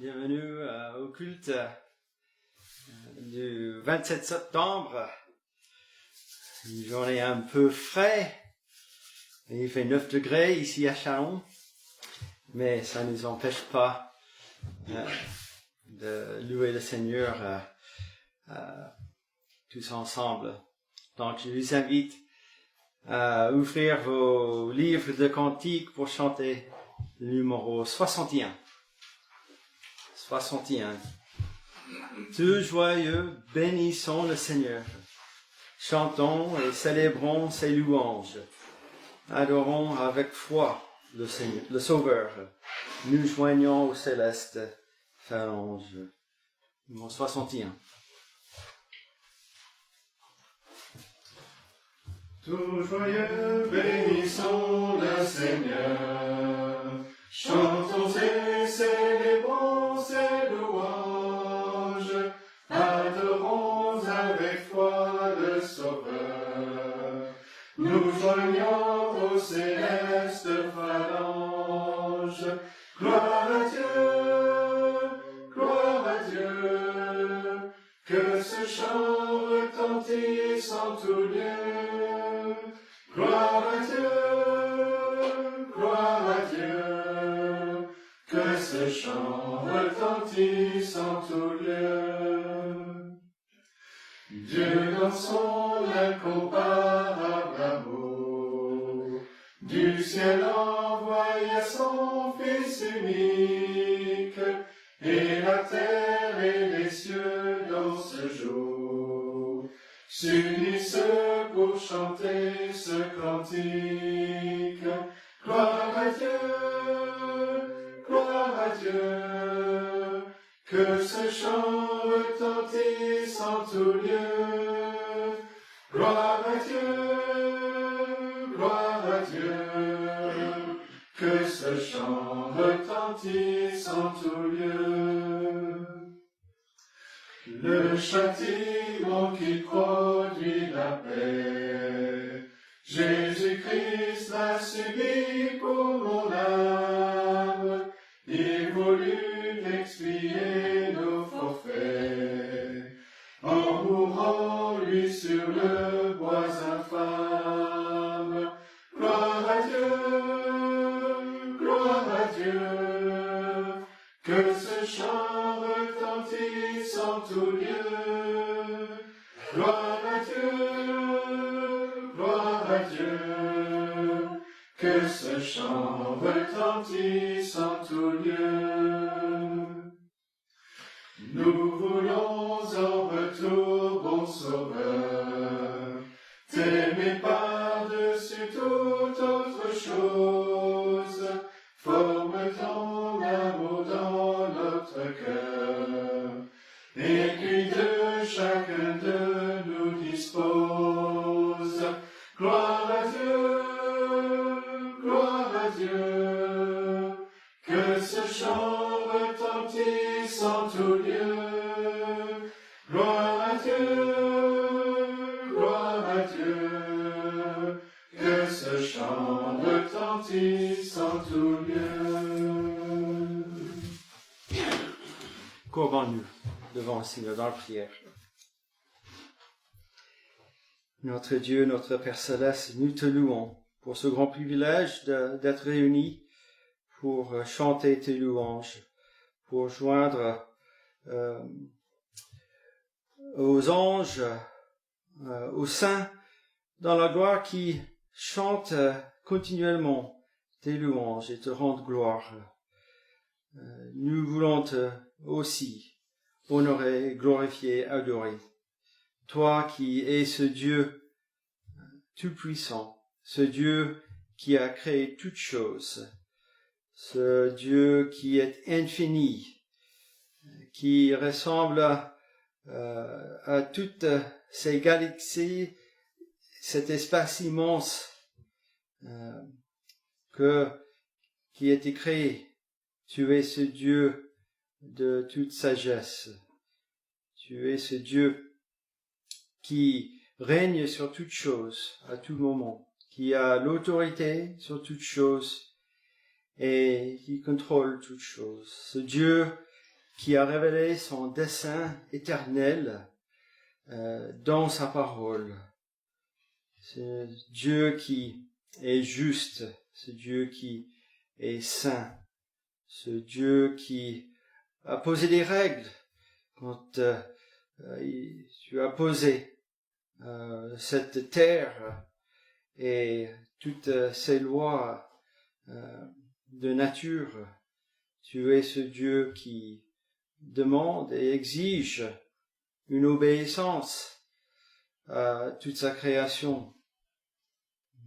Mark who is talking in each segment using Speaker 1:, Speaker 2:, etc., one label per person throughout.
Speaker 1: Bienvenue au culte du 27 septembre. Une journée un peu frais. Il fait 9 degrés ici à Chalon, mais ça ne nous empêche pas de louer le Seigneur tous ensemble. Donc je vous invite à ouvrir vos livres de cantiques pour chanter le numéro 61. 61. Tous joyeux, bénissons le Seigneur. Chantons et célébrons ses louanges. Adorons avec foi le Seigneur, le Sauveur. Nous joignons au céleste phalange. Numéro 61.
Speaker 2: Tous joyeux, bénissons le Seigneur. Chantons et célébrons ses louanges. Adorons avec foi le Sauveur. Nous joignons au céleste phalange. Gloire à Dieu, que ce chant retentisse en tout lieu. Gloire à Dieu, que ce chant retentisse en tout lieu. Dieu dans son incomparable amour, du ciel envoya son Fils unique, et la terre et les cieux dans ce jour s'unissent pour chanter ce cantique. Gloire à Dieu, que ce chant retentisse en tout lieu. Gloire à Dieu, que ce chant retentisse en tout lieu. Le châtiment qui produit la paix, Jésus-Christ l'a subi pour mon âme. Il voulut expier nos forfaits, en mourant lui sur le bois infâme. Gloire à Dieu, que ce chant retentisse en tout lieu. Gloire à Dieu, que ce chant retentisse en tout lieu. Nous voulons en retour, bon Sauveur, t'aimer par-dessus toute autre chose. Forme ton amour dans notre cœur, et qui de chacun de nous dispose. Gloire à Dieu, que ce chant retentisse en tout lieu. Gloire à Dieu, que ce chant retentisse en tout lieu.
Speaker 1: Courbons-nous devant le Seigneur dans la prière. Notre Dieu, notre Père Céleste, nous te louons pour ce grand privilège d'être réunis pour chanter tes louanges, pour joindre aux anges, aux saints, dans la gloire qui chantent continuellement tes louanges et te rendent gloire. Nous voulons te aussi honorer, glorifier, adorer. Toi qui es ce Dieu tout-puissant, ce Dieu qui a créé toutes choses, ce Dieu qui est infini, qui ressemble à toutes ces galaxies, cet espace immense qui a été créé. Tu es ce Dieu de toute sagesse. Tu es ce Dieu qui règne sur toutes choses à tout moment, qui a l'autorité sur toutes choses et qui contrôle toutes choses. Ce Dieu qui a révélé son dessein éternel dans sa parole. Ce Dieu qui est juste, ce Dieu qui est saint, ce Dieu qui a posé des règles quand tu as posé cette terre et toutes ces lois de nature. Tu es ce Dieu qui demande et exige une obéissance à toute sa création.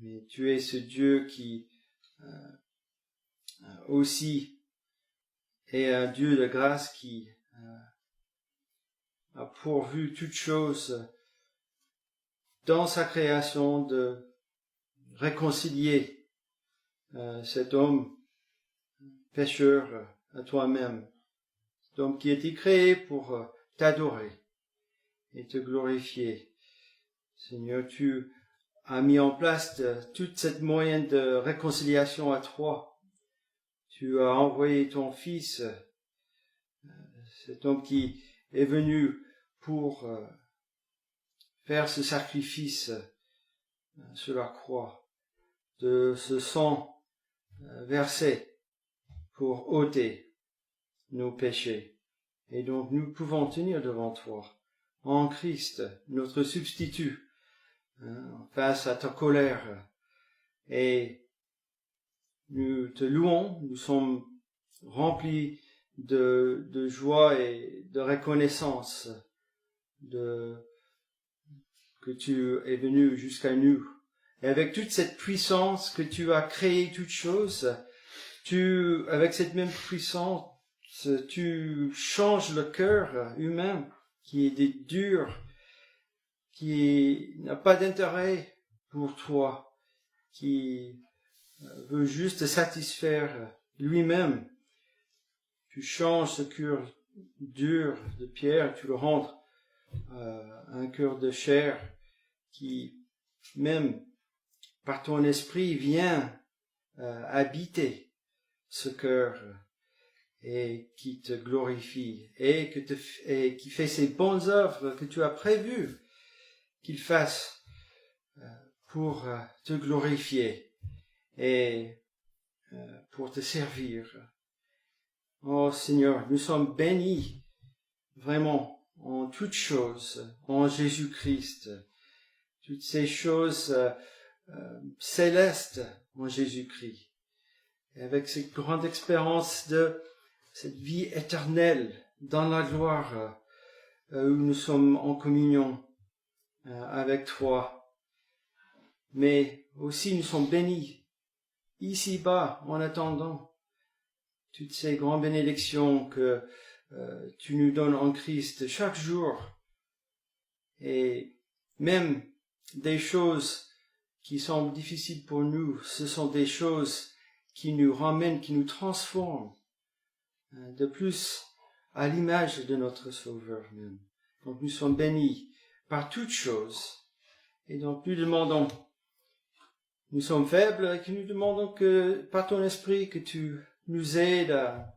Speaker 1: Mais tu es ce Dieu qui aussi est un Dieu de grâce qui a pourvu toutes choses dans sa création de réconcilier cet homme pécheur à toi-même, cet homme qui a été créé pour t'adorer et te glorifier. Seigneur, tu as mis en place toute cette moyen de réconciliation à toi. Tu as envoyé ton Fils, cet homme qui est venu pour faire ce sacrifice sur la croix, de ce sang versé pour ôter nos péchés. Et donc nous pouvons tenir devant toi, en Christ, notre substitut, face à ta colère. Et nous te louons, nous sommes remplis de joie et de reconnaissance que tu es venu jusqu'à nous. Et avec toute cette puissance que tu as créé toutes choses, avec cette même puissance, tu changes le cœur humain qui est dur, qui n'a pas d'intérêt pour toi, qui veut juste satisfaire lui-même. Tu changes ce cœur dur de pierre, tu le rends un cœur de chair qui, même par ton esprit, vient habiter ce cœur et qui te glorifie et qui fait ces bonnes œuvres que tu as prévues qu'il fasse pour te glorifier et pour te servir. Oh Seigneur, nous sommes bénis vraiment en toutes choses, en Jésus-Christ, toutes ces choses célestes en Jésus-Christ. Et avec cette grande expérience de cette vie éternelle dans la gloire où nous sommes en communion avec toi. Mais aussi nous sommes bénis ici-bas en attendant toutes ces grandes bénédictions que tu nous donnes en Christ chaque jour. Et même des choses qui semblent difficiles pour nous, ce sont des choses qui nous ramènent, qui nous transforment de plus à l'image de notre Sauveur même. Donc nous sommes bénis par toutes choses. Et donc nous sommes faibles et que nous demandons que par ton esprit que tu nous aides à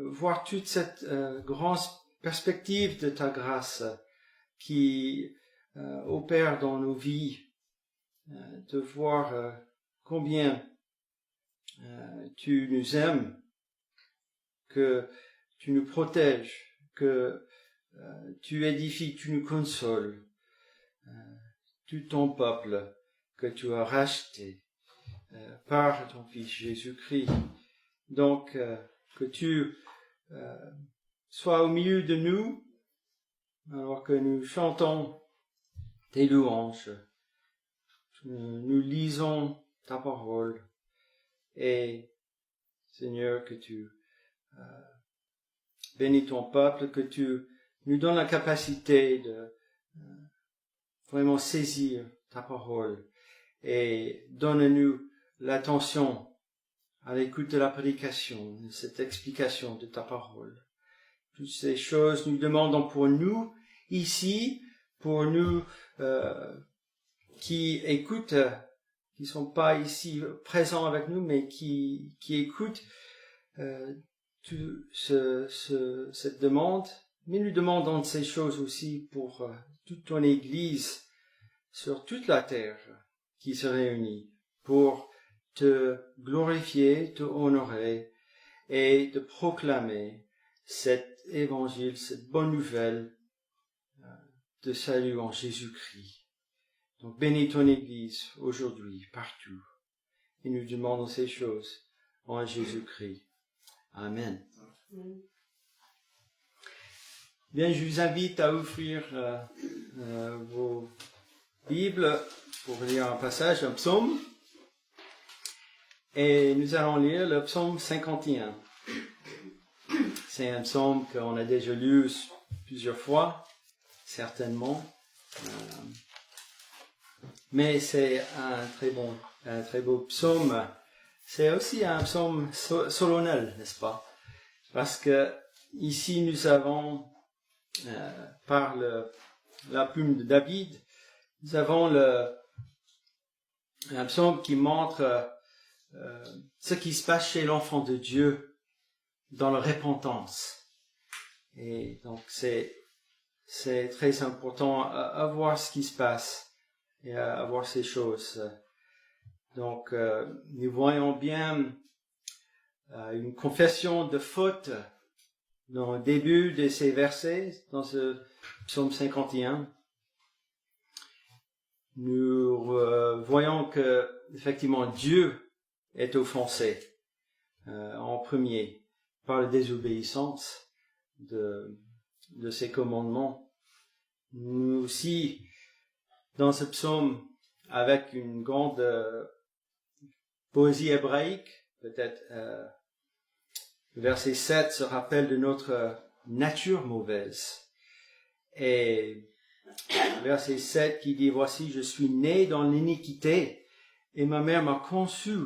Speaker 1: voir toute cette grande perspective de ta grâce qui opère dans nos vies, de voir combien tu nous aimes, que tu nous protèges, que tu édifies, tu nous consoles, tout ton peuple que tu as racheté par ton Fils Jésus-Christ. Donc, que tu sois au milieu de nous, alors que nous chantons tes louanges, nous lisons ta parole, et Seigneur, que tu bénis ton peuple, que tu nous donnes la capacité de vraiment saisir ta parole, et donne-nous l'attention à l'écoute de la prédication, de cette explication de ta parole. Toutes ces choses nous demandons pour nous, ici, pour nous qui écoutent, qui sont pas ici présents avec nous, mais qui écoutent cette demande, mais nous demandons ces choses aussi pour toute ton Église sur toute la terre qui se réunit pour te glorifier, te honorer et de proclamer cet évangile, cette bonne nouvelle de salut en Jésus-Christ. Donc bénis ton Église aujourd'hui, partout. Et nous demandons ces choses en Jésus-Christ. Amen. Bien, je vous invite à ouvrir vos Bibles pour lire un passage, un psaume. Et nous allons lire le psaume 51. C'est un psaume qu'on a déjà lu plusieurs fois, certainement. Mais c'est un très beau psaume. C'est aussi un psaume solennel, n'est-ce pas? Parce que ici nous avons, par la plume de David, nous avons un psaume qui montre ce qui se passe chez l'enfant de Dieu dans la repentance. Et donc c'est très important à voir ce qui se passe et à voir ces choses. Donc nous voyons bien une confession de faute dans le début de ces versets, dans ce psaume 51. Nous voyons que effectivement Dieu est offensé en premier par la désobéissance de ses commandements. Nous aussi, dans ce psaume, avec une grande poésie hébraïque, peut-être le verset 7 se rappelle de notre nature mauvaise. Et verset 7 qui dit « Voici, je suis né dans l'iniquité et ma mère m'a conçu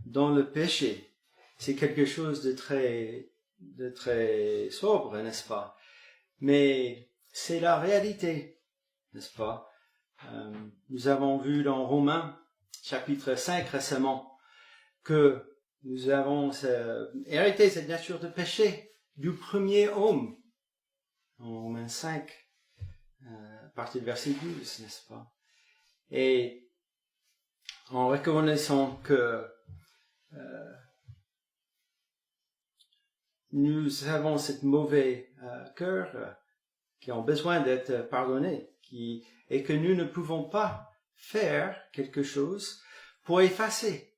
Speaker 1: dans le péché. » C'est quelque chose de très sobre, n'est-ce pas? Mais c'est la réalité, n'est-ce pas? Nous avons vu dans Romains, chapitre 5 récemment, que nous avons hérité cette nature de péché du premier homme. En Romains 5, à partir du verset 12, n'est-ce pas? Et en reconnaissant que nous avons cette mauvais cœur qui ont besoin d'être pardonnés, et que nous ne pouvons pas faire quelque chose pour effacer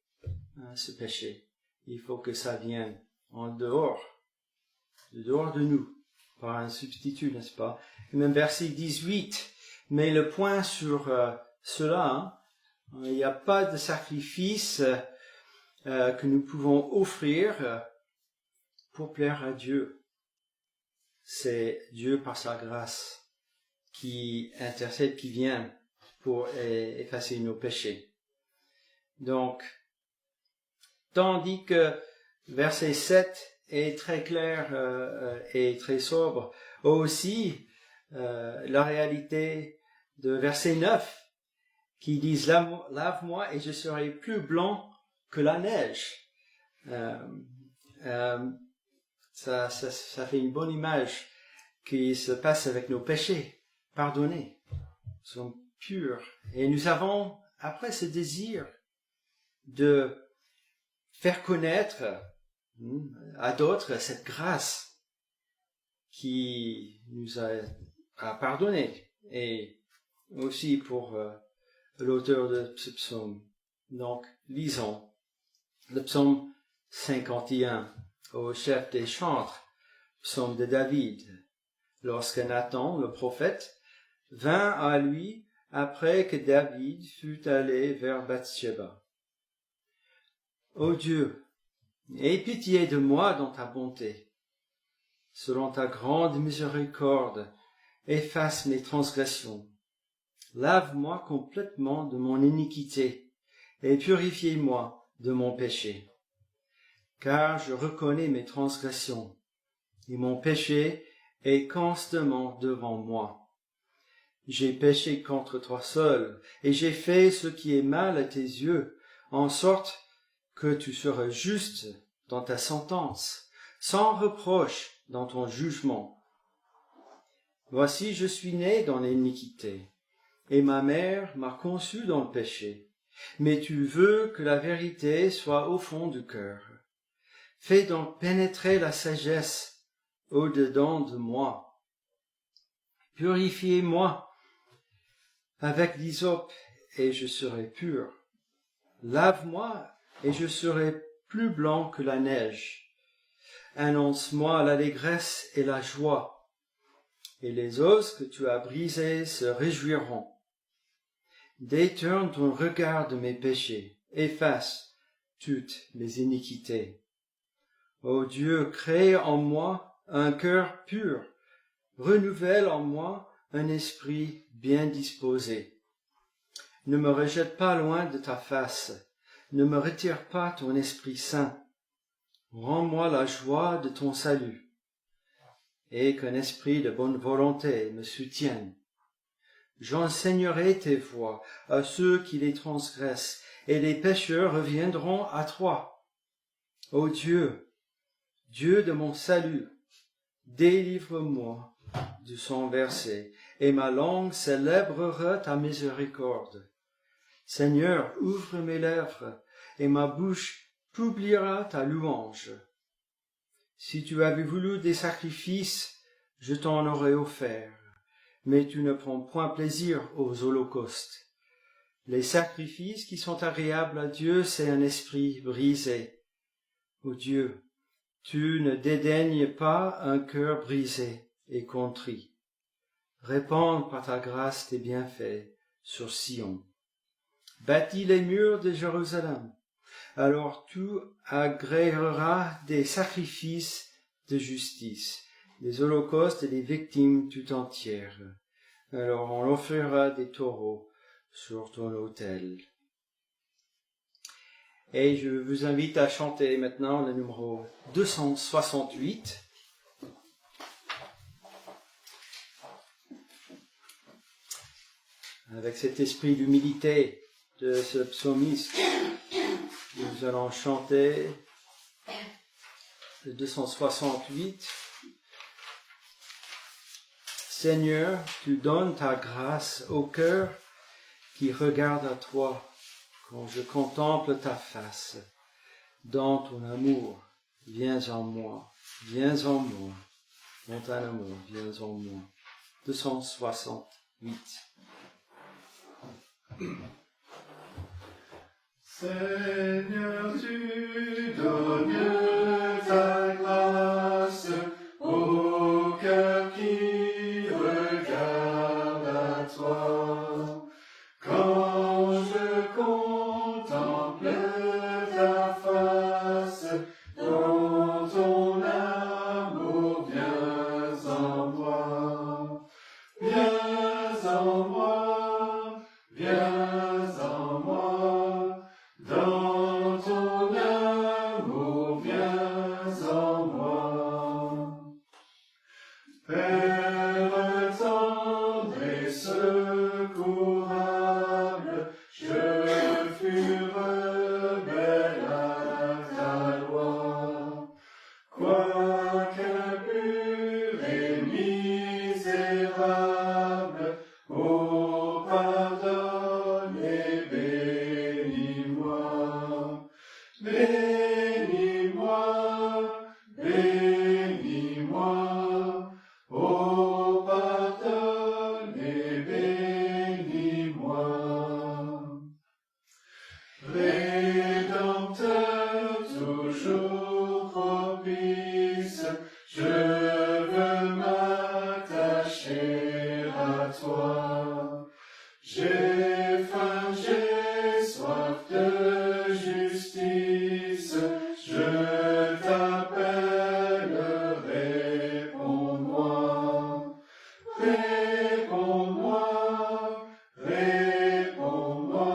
Speaker 1: ce péché. Il faut que ça vienne en dehors de nous, par un substitut, n'est-ce pas? Et même verset 18 met le point sur cela. Il n'y a pas de sacrifice que nous pouvons offrir pour plaire à Dieu. C'est Dieu par sa grâce qui intercède, qui vient pour effacer nos péchés. Donc, tandis que verset 7 est très clair et très sobre, aussi la réalité de verset 9 qui dit « Lave-moi et je serai plus blanc que la neige ». Ça fait une bonne image qui se passe avec nos péchés pardonnés. Nous sommes purs. Et nous avons, après, ce désir de faire connaître à d'autres cette grâce qui nous a pardonné. Et aussi pour l'auteur de ce psaume. Donc, lisons le psaume 51 au chef des chantres, psaume de David. Lorsque Nathan, le prophète, vint à lui après que David fut allé vers Bathsheba. Ô Dieu, aie pitié de moi dans ta bonté. Selon ta grande miséricorde, efface mes transgressions. Lave-moi complètement de mon iniquité et purifie-moi de mon péché. Car je reconnais mes transgressions et mon péché est constamment devant moi. J'ai péché contre toi seul et j'ai fait ce qui est mal à tes yeux, en sorte que tu seras juste dans ta sentence. sans reproche dans ton jugement. Voici, je suis né dans l'iniquité, et ma mère m'a conçu dans le péché. Mais tu veux que la vérité soit au fond du cœur. Fais donc pénétrer la sagesse au-dedans de moi. Purifiez-moi avec l'hysope, et je serai pur. Lave-moi, et je serai plus blanc que la neige. Annonce-moi l'allégresse et la joie, et les os que tu as brisés se réjouiront. Détourne ton regard de mes péchés, efface toutes mes iniquités. Ô Dieu, crée en moi un cœur pur, renouvelle en moi un esprit bien disposé. Ne me rejette pas loin de ta face, ne me retire pas ton Esprit Saint. Rends-moi la joie de ton salut, et qu'un esprit de bonne volonté me soutienne. J'enseignerai tes voies à ceux qui les transgressent, et les pécheurs reviendront à toi. Ô Dieu, Dieu de mon salut, délivre-moi de son verset, et ma langue célébrera ta miséricorde. Seigneur, ouvre mes lèvres, et ma bouche publiera ta louange. Si tu avais voulu des sacrifices, je t'en aurais offert, mais tu ne prends point plaisir aux holocaustes. Les sacrifices qui sont agréables à Dieu, c'est un esprit brisé. Ô Dieu, tu ne dédaignes pas un cœur brisé et contrit. Répands par ta grâce tes bienfaits sur Sion. Bâtis les murs de Jérusalem. Alors tu agréeras des sacrifices de justice, des holocaustes et des victimes tout entières. Alors on offrira des taureaux sur ton autel. Et je vous invite à chanter maintenant le numéro 268. Avec cet esprit d'humilité de ce psalmiste, nous allons chanter le 268. Seigneur, tu donnes ta grâce au cœur qui regarde à toi quand je contemple ta face. Dans ton amour, viens en moi, dans ton amour, viens en moi. 268.
Speaker 2: Seigneur, tu donnes ta grâce au cœur qui regarde à toi. Quand je contemple ta face, dans ton amour, viens en moi. Viens en moi, viens en moi. Dans ton amour, viens en moi. Père tendre et secourable, je fus rebelle à ta loi. Quoique impur et misérable, ô pardonne et bénis-moi. Bénis-moi, bénis-moi, ô pardonne et bénis-moi. Rédempteur toujours propice, je veux m'attacher à toi. J'ai faim, j'ai soif de justice, je t'appelle, réponds-moi. Réponds-moi, réponds-moi,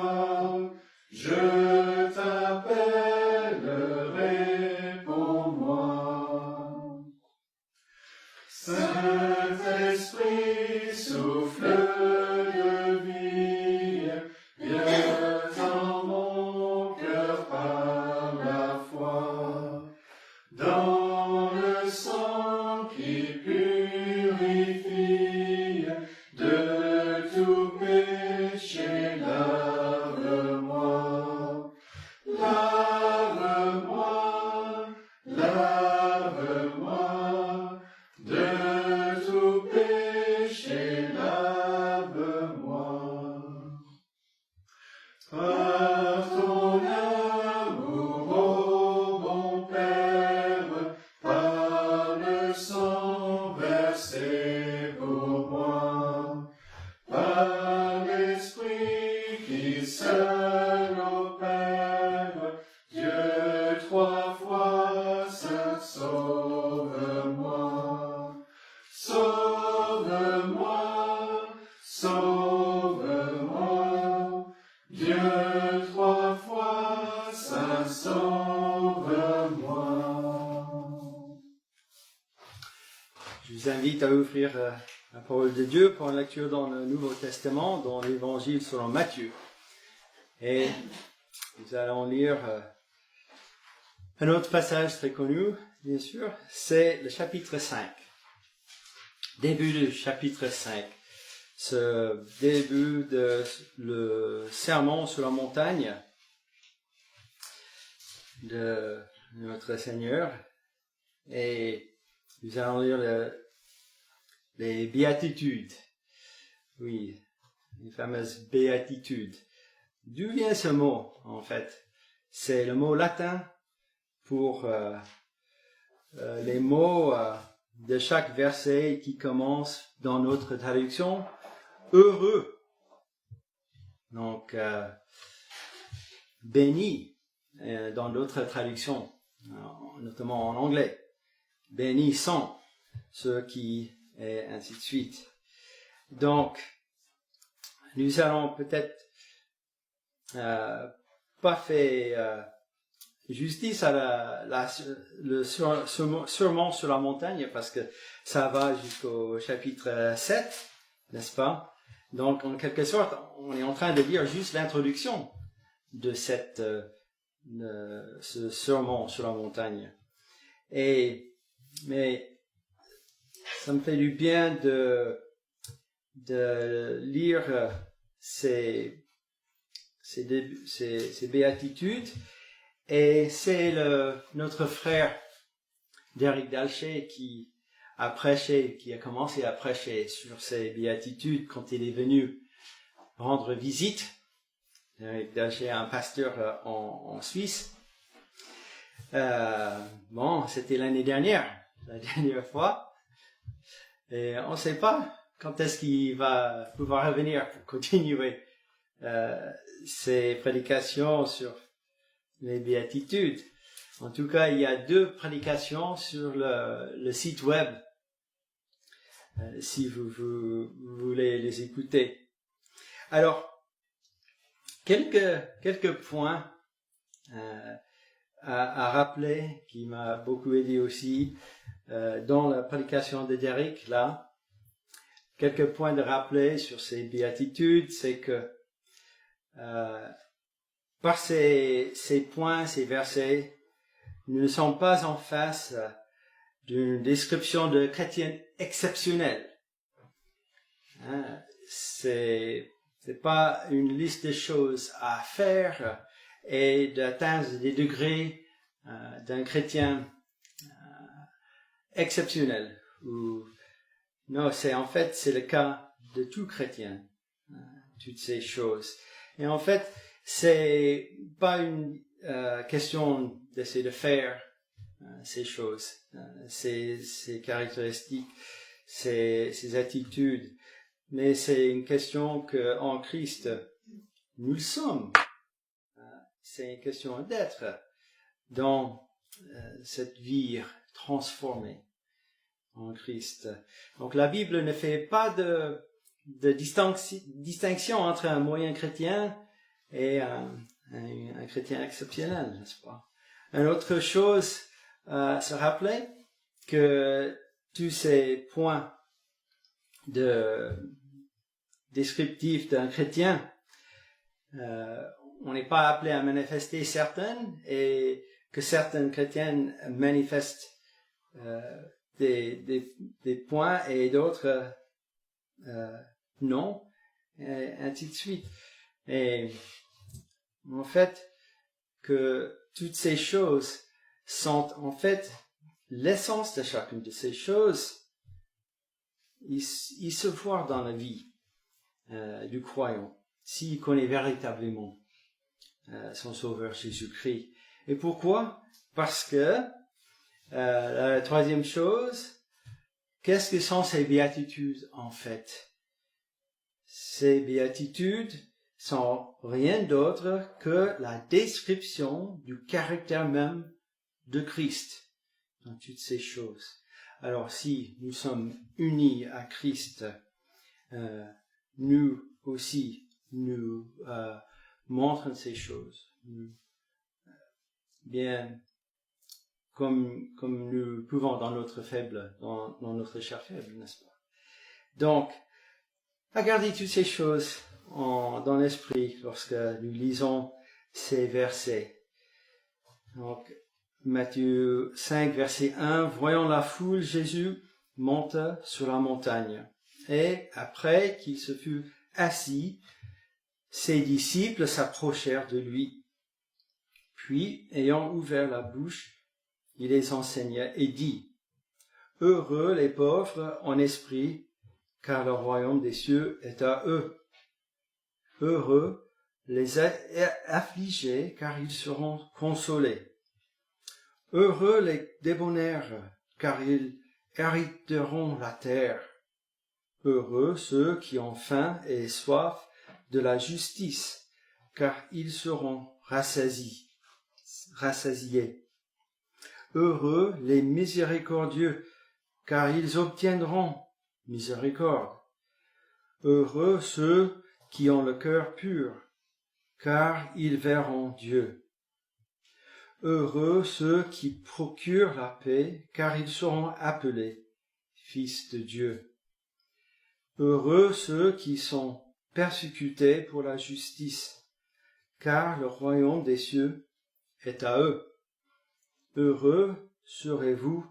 Speaker 2: je t'appelle, réponds-moi. Saint-Esprit, souffle de vie, viens dans mon cœur par la foi. Dans le sauve-moi, sauve-moi. Dieu trois fois saint, sauve-moi.
Speaker 1: Je vous invite à ouvrir la parole de Dieu pour une lecture dans le Nouveau Testament, dans l'Évangile selon Matthieu. Et nous allons lire un autre passage très connu, bien sûr, c'est le chapitre 5. Début du chapitre 5. Ce début de le sermon sur la montagne de notre Seigneur. Et nous allons lire les béatitudes. Oui, les fameuses béatitudes. D'où vient ce mot, en fait? C'est le mot latin pour les mots de chaque verset qui commence dans notre traduction « heureux ». Donc, béni dans d'autres traductions, notamment en anglais. Bénis sont ceux qui, et ainsi de suite. Donc, nous allons peut-être pas faire justice à le sermon sur la montagne, parce que ça va jusqu'au chapitre 7, n'est-ce pas? Donc, en quelque sorte, on est en train de lire juste l'introduction de ce sermon sur la montagne. Mais ça me fait du bien de lire ces béatitudes, et c'est notre frère Derek Dalchet qui a commencé à prêcher sur ces béatitudes quand il est venu rendre visite. Derek Dalchet est un pasteur en Suisse. C'était l'année dernière, la dernière fois, et on ne sait pas quand est-ce qu'il va pouvoir revenir pour continuer ses prédications sur les béatitudes. En tout cas, il y a 2 prédications sur le site web, si vous voulez les écouter. Alors, quelques points à rappeler, qui m'a beaucoup aidé aussi dans la prédication de Derek, là. Quelques points de rappeler sur ces béatitudes, c'est que par ces points, ces versets, nous ne sommes pas en face d'une description de chrétien exceptionnel. C'est pas une liste de choses à faire et d'atteindre des degrés d'un chrétien exceptionnel. Non, c'est le cas de tout chrétien, toutes ces choses. Et en fait, c'est pas une question d'essayer de faire ces choses, ces caractéristiques, ces attitudes, mais c'est une question que en Christ nous le sommes. C'est une question d'être dans cette vie transformée en Christ. Donc la Bible ne fait pas de distinction entre un moyen chrétien et un chrétien exceptionnel, n'est-ce pas? Une autre chose, se rappeler que tous ces points descriptifs d'un chrétien, on n'est pas appelé à manifester certaines, et que certaines chrétiennes manifestent des points et d'autres non, et ainsi de suite. Et en fait, que toutes ces choses sont en fait l'essence de chacune de ces choses. Il se voit dans la vie du croyant, s'il connaît véritablement son Sauveur Jésus-Christ. Et pourquoi? Parce que la troisième chose, qu'est-ce que sont ces béatitudes en fait? Ces béatitudes sont rien d'autre que la description du caractère même de Christ dans toutes ces choses. Alors si nous sommes unis à Christ, nous aussi, nous montrons ces choses. Bien, comme nous pouvons dans notre notre chair faible, n'est-ce pas? Donc, regardez toutes ces choses dans l'esprit lorsque nous lisons ces versets. Donc, Matthieu 5, verset 1, voyant la foule, Jésus monte sur la montagne. Et après qu'il se fut assis, ses disciples s'approchèrent de lui. Puis, ayant ouvert la bouche, il les enseigna et dit, « Heureux les pauvres en esprit, car le royaume des cieux est à eux. Heureux les affligés, car ils seront consolés. Heureux les débonnaires, car ils hériteront la terre. Heureux ceux qui ont faim et soif de la justice, car ils seront rassasiés. Heureux les miséricordieux, car ils obtiendront miséricorde. Heureux ceux qui ont le cœur pur, car ils verront Dieu. Heureux ceux qui procurent la paix, car ils seront appelés fils de Dieu. Heureux ceux qui sont persécutés pour la justice, car le royaume des cieux est à eux. Heureux serez-vous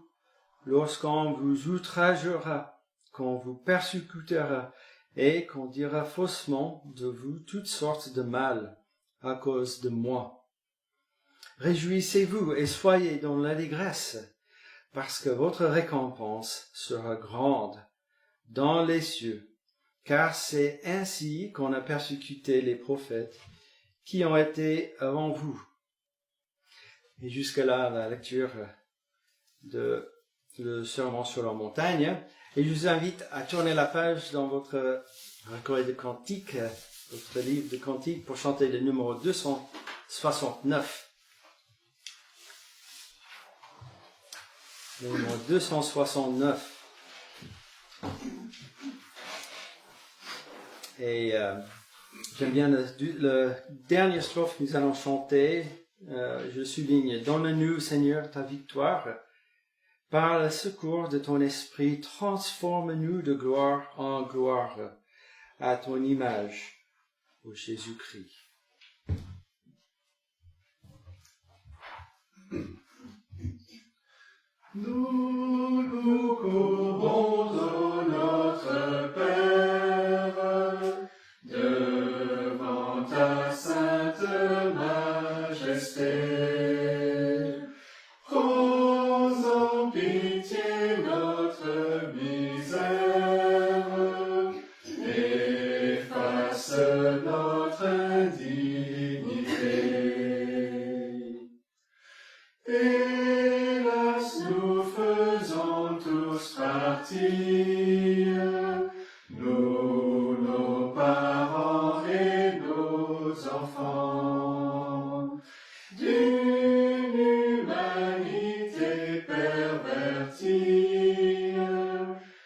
Speaker 1: lorsqu'on vous outragera, qu'on vous persécutera et qu'on dira faussement de vous toutes sortes de mal à cause de moi. Réjouissez-vous et soyez dans l'allégresse, parce que votre récompense sera grande dans les cieux, car c'est ainsi qu'on a persécuté les prophètes qui ont été avant vous. Et jusque-là, la lecture de le sermon sur la montagne. Et je vous invite à tourner la page dans votre recueil de cantiques, votre livre de cantiques, pour chanter le numéro 269. Le numéro 269. Et j'aime bien le dernier strophe que nous allons chanter. Je souligne, donne-nous, Seigneur, ta victoire. Par le secours de ton esprit, transforme-nous de gloire en gloire à ton image, ô Jésus-Christ.
Speaker 2: Nous nous courbons au notre Père, devant ta sainte majesté. Prends en pitié notre misère, efface notre indignité. Hélas, nous faisons tous partie, nous, nos parents et nos enfants, d'une humanité pervertie,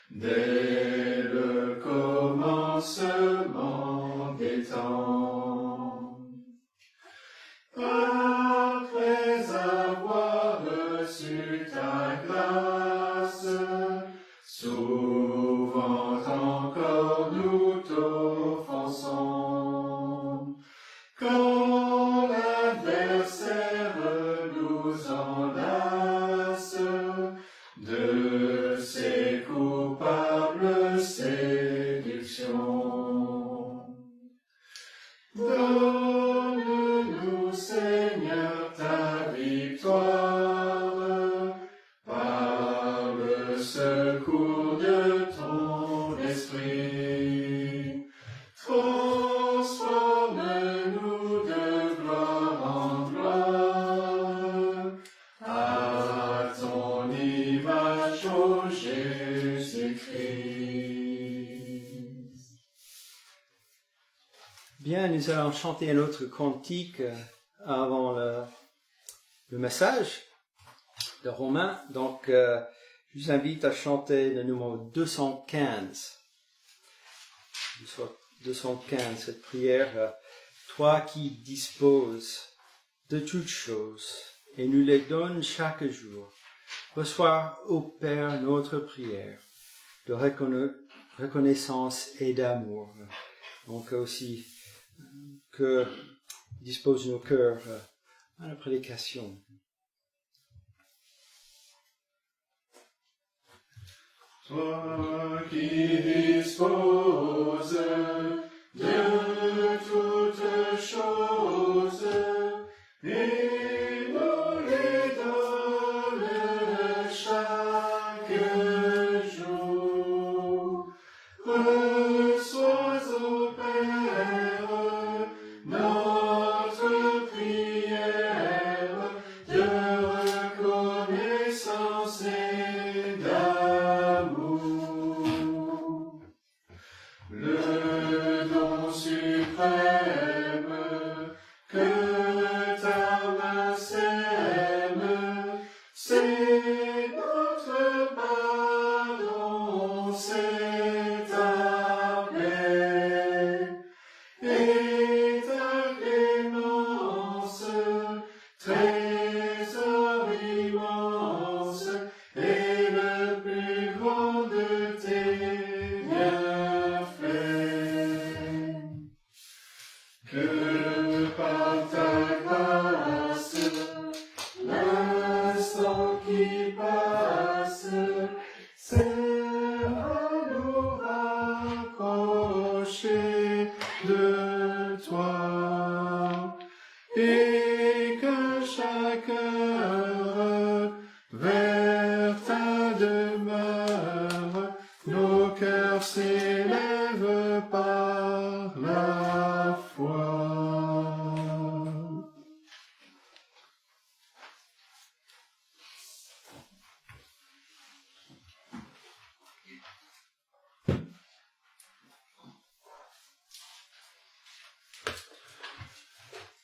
Speaker 2: dès le commencement des temps. Après avoir reçu ta grâce, souvent encore nous t'offensons. Quand l'adversaire nous enlace de ses coupables séductions. Donne-nous, Seigneur, ta victoire, par le secours de ton esprit. Transforme-nous de gloire en gloire, à ton image, ô Jésus-Christ.
Speaker 1: Bien, nous allons chanter un autre cantique avant le message de Romains. Donc, Je vous invite à chanter le numéro 215. 215, cette prière. Toi qui disposes de toutes choses et nous les donnes chaque jour, reçois, ô Père, notre prière de reconnaissance et d'amour. Donc aussi, que dispose nos cœurs à la prédication.
Speaker 2: Toi qui disposes de toutes choses et nous les donnes chaque jour, reçois, ô Père, notre prière de reconnaissance et d'amour. Le don suprême que ta main sème, c'est notre pardon, c'est ta paix et ta clémence, trésor immense et le plus grand de tes bienfaits. Que par ta grâce, l'instant qui passe, c'est à nous rapprocher de toi, et que chaque heure vers ta demeure, nos cœurs s'élèvent par la foi.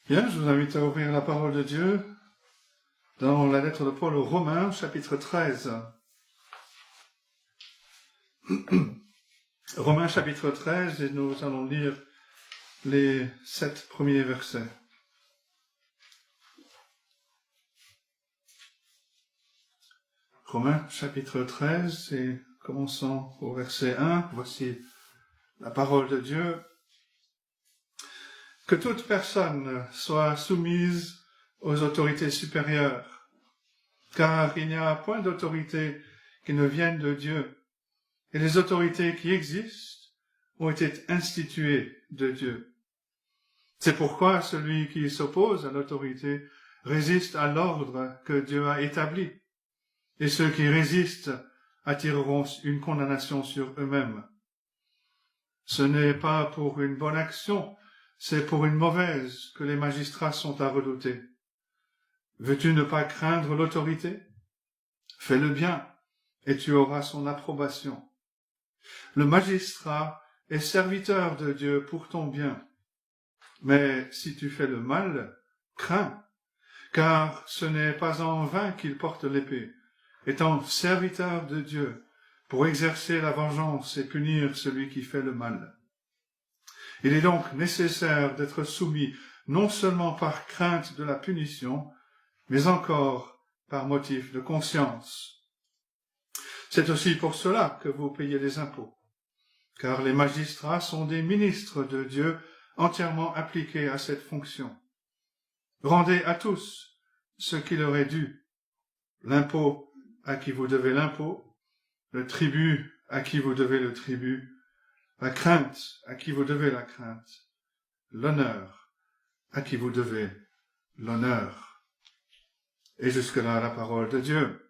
Speaker 2: Bien, je vous invite à ouvrir la parole de Dieu dans la lettre de Paul aux Romains, chapitre 13. Romains, chapitre 13, et nous allons lire les 7 premiers versets. Romains, chapitre 13, et commençons au verset 1. Voici la parole de Dieu. Que toute personne soit soumise aux autorités supérieures, car il n'y a point d'autorité qui ne vienne de Dieu, et les autorités qui existent ont été instituées de Dieu. C'est pourquoi celui qui s'oppose à l'autorité résiste à l'ordre que Dieu a établi, et ceux qui résistent attireront une condamnation sur eux-mêmes. Ce n'est pas pour une bonne action, c'est pour une mauvaise que les magistrats sont à redouter. Veux-tu ne pas craindre l'autorité? Fais le bien, et tu auras son approbation. Le magistrat est serviteur de Dieu pour ton bien. Mais si tu fais le mal, crains, car ce n'est pas en vain qu'il porte l'épée, étant serviteur de Dieu, pour exercer la vengeance et punir celui qui fait le mal. Il est donc nécessaire d'être soumis non seulement par crainte de la punition, mais encore par motif de conscience. C'est aussi pour cela que vous payez les impôts, car les magistrats sont des ministres de Dieu entièrement appliqués à cette fonction. Rendez à tous ce qui leur est dû, l'impôt à qui vous devez l'impôt, le tribut à qui vous devez le tribut, la crainte à qui vous devez la crainte, l'honneur à qui vous devez l'honneur. Et jusque-là, la parole de Dieu.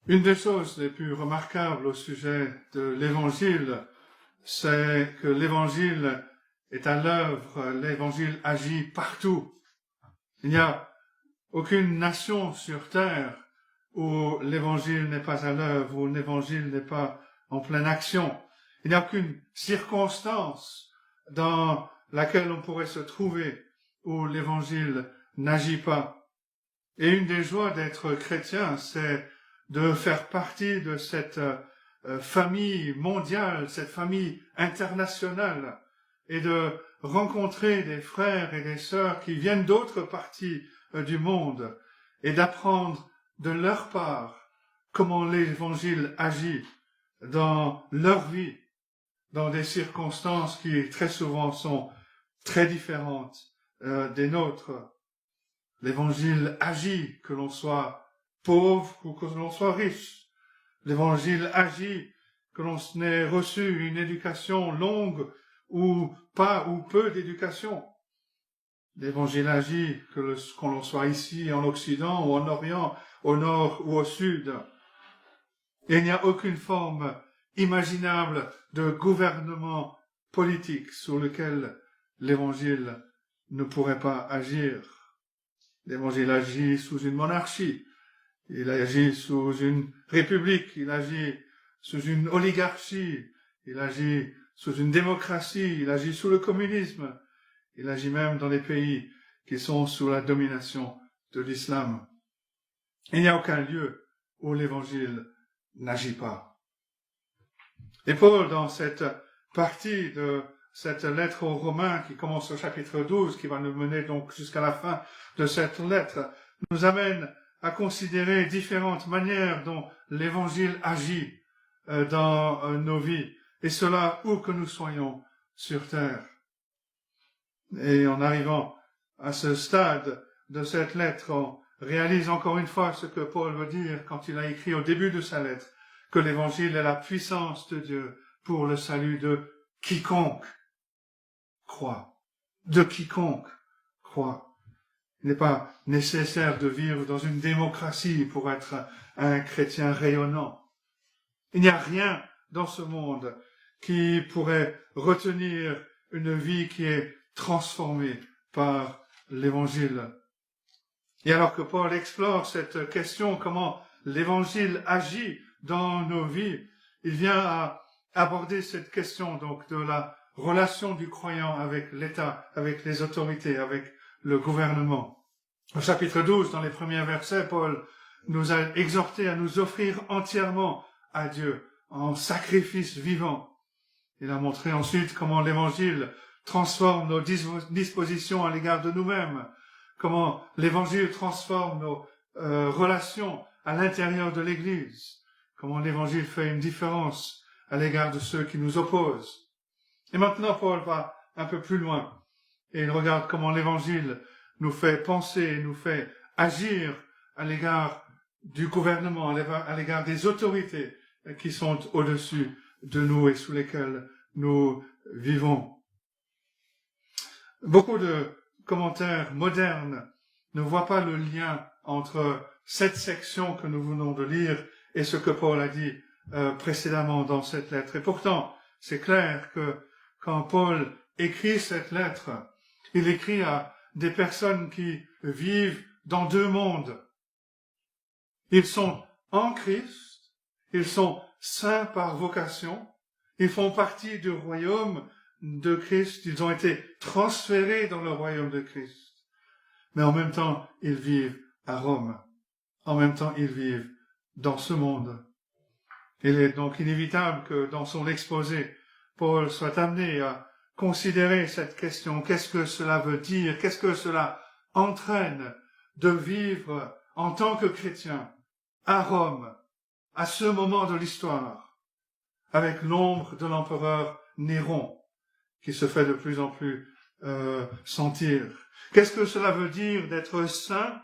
Speaker 2: Une des choses les plus remarquables au sujet de l'Évangile, c'est que l'Évangile est à l'œuvre, l'Évangile agit partout. Il n'y a aucune nation sur terre où l'Évangile n'est pas à l'œuvre, où l'Évangile n'est pas en pleine action. Il n'y a aucune circonstance dans laquelle on pourrait se trouver où l'Évangile n'agit pas. Et une des joies d'être chrétien, c'est de faire partie de cette famille mondiale, cette famille internationale, et de rencontrer des frères et des sœurs qui viennent d'autres parties du monde, et d'apprendre de leur part comment l'Évangile agit dans leur vie, dans des circonstances qui très souvent sont très différentes des nôtres. L'Évangile agit, que l'on soit pauvre ou que l'on soit riche. L'Évangile agit, que l'on ait reçu une éducation longue ou pas ou peu d'éducation. L'Évangile agit, qu'on l'on soit ici en Occident ou en Orient, au nord ou au sud. Et il n'y a aucune forme imaginable de gouvernement politique sur lequel l'Évangile ne pourrait pas agir. L'Évangile agit sous une monarchie, il agit sous une république, il agit sous une oligarchie, il agit sous une démocratie, il agit sous le communisme, il agit même dans les pays qui sont sous la domination de l'islam. Il n'y a aucun lieu où l'Évangile n'agit pas. Et Paul, dans cette partie de cette lettre aux Romains qui commence au chapitre 12, qui va nous mener donc jusqu'à la fin de cette lettre, nous amène à considérer différentes manières dont l'Évangile agit dans nos vies, et cela où que nous soyons sur terre. Et en arrivant à ce stade de cette lettre, on réalise encore une fois ce que Paul veut dire quand il a écrit au début de sa lettre, que l'Évangile est la puissance de Dieu pour le salut de quiconque croit. De quiconque croit. Il n'est pas nécessaire de vivre dans une démocratie pour être un chrétien rayonnant. Il n'y a rien dans ce monde qui pourrait retenir une vie qui est transformée par l'Évangile. Et alors que Paul explore cette question, comment l'Évangile agit dans nos vies, il vient à aborder cette question donc de la relation du croyant avec l'État, avec les autorités, avec le gouvernement. Au chapitre 12, dans les premiers versets, Paul nous a exhortés à nous offrir entièrement à Dieu en sacrifice vivant. Il a montré ensuite comment l'Évangile transforme nos dispositions à l'égard de nous-mêmes, comment l'Évangile transforme nos relations à l'intérieur de l'Église, comment l'Évangile fait une différence à l'égard de ceux qui nous opposent. Et maintenant, Paul va un peu plus loin et il regarde comment l'Évangile nous fait penser, nous fait agir à l'égard du gouvernement, à l'égard des autorités qui sont au-dessus de nous et sous lesquelles nous vivons. Beaucoup de commentaires modernes ne voient pas le lien entre cette section que nous venons de lire et ce que Paul a dit précédemment dans cette lettre. Et pourtant, c'est clair que quand Paul écrit cette lettre, il écrit à des personnes qui vivent dans deux mondes. Ils sont en Christ, ils sont saints par vocation, ils font partie du royaume de Christ, ils ont été transférés dans le royaume de Christ. Mais en même temps, ils vivent à Rome. En même temps, ils vivent dans ce monde. Il est donc inévitable que dans son exposé, Paul soit amené à considérer cette question. Qu'est-ce que cela veut dire? Qu'est-ce que cela entraîne de vivre en tant que chrétien à Rome, à ce moment de l'histoire, avec l'ombre de l'empereur Néron, qui se fait de plus en plus sentir? Qu'est-ce que cela veut dire d'être saint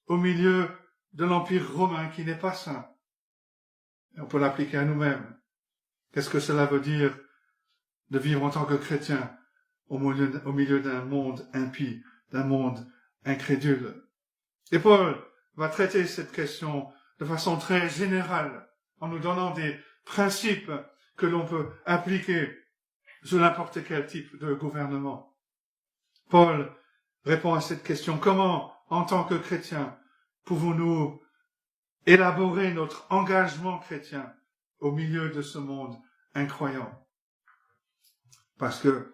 Speaker 2: au milieu de l'Empire romain qui n'est pas saint? Et on peut l'appliquer à nous-mêmes. Qu'est-ce que cela veut dire de vivre en tant que chrétien au milieu d'un monde impie, d'un monde incrédule? Et Paul va traiter cette question de façon très générale, en nous donnant des principes que l'on peut appliquer sur n'importe quel type de gouvernement. Paul répond à cette question: comment, en tant que chrétiens, pouvons-nous élaborer notre engagement chrétien au milieu de ce monde incroyant? Parce que,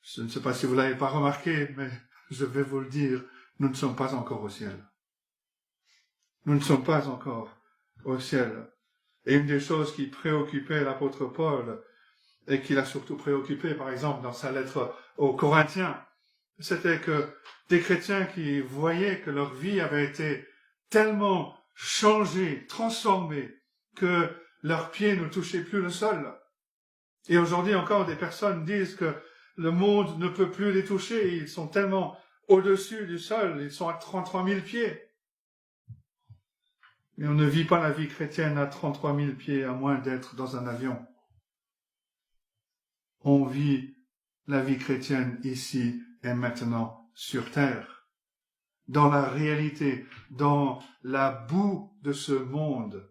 Speaker 2: je ne sais pas si vous l'avez pas remarqué, mais je vais vous le dire nous ne sommes pas encore au ciel. Nous ne sommes pas encore au ciel. Et une des choses qui préoccupait l'apôtre Paul, et qui l'a surtout préoccupé, par exemple, dans sa lettre aux Corinthiens, c'était que des chrétiens qui voyaient que leur vie avait été tellement changée, transformée, que leurs pieds ne touchaient plus le sol. Et aujourd'hui encore, des personnes disent que le monde ne peut plus les toucher, ils sont tellement au-dessus du sol, ils sont à 33 000 pieds. Mais on ne vit pas la vie chrétienne à 33 000 pieds, à moins d'être dans un avion. On vit la vie chrétienne ici et maintenant sur terre, dans la réalité, dans la boue de ce monde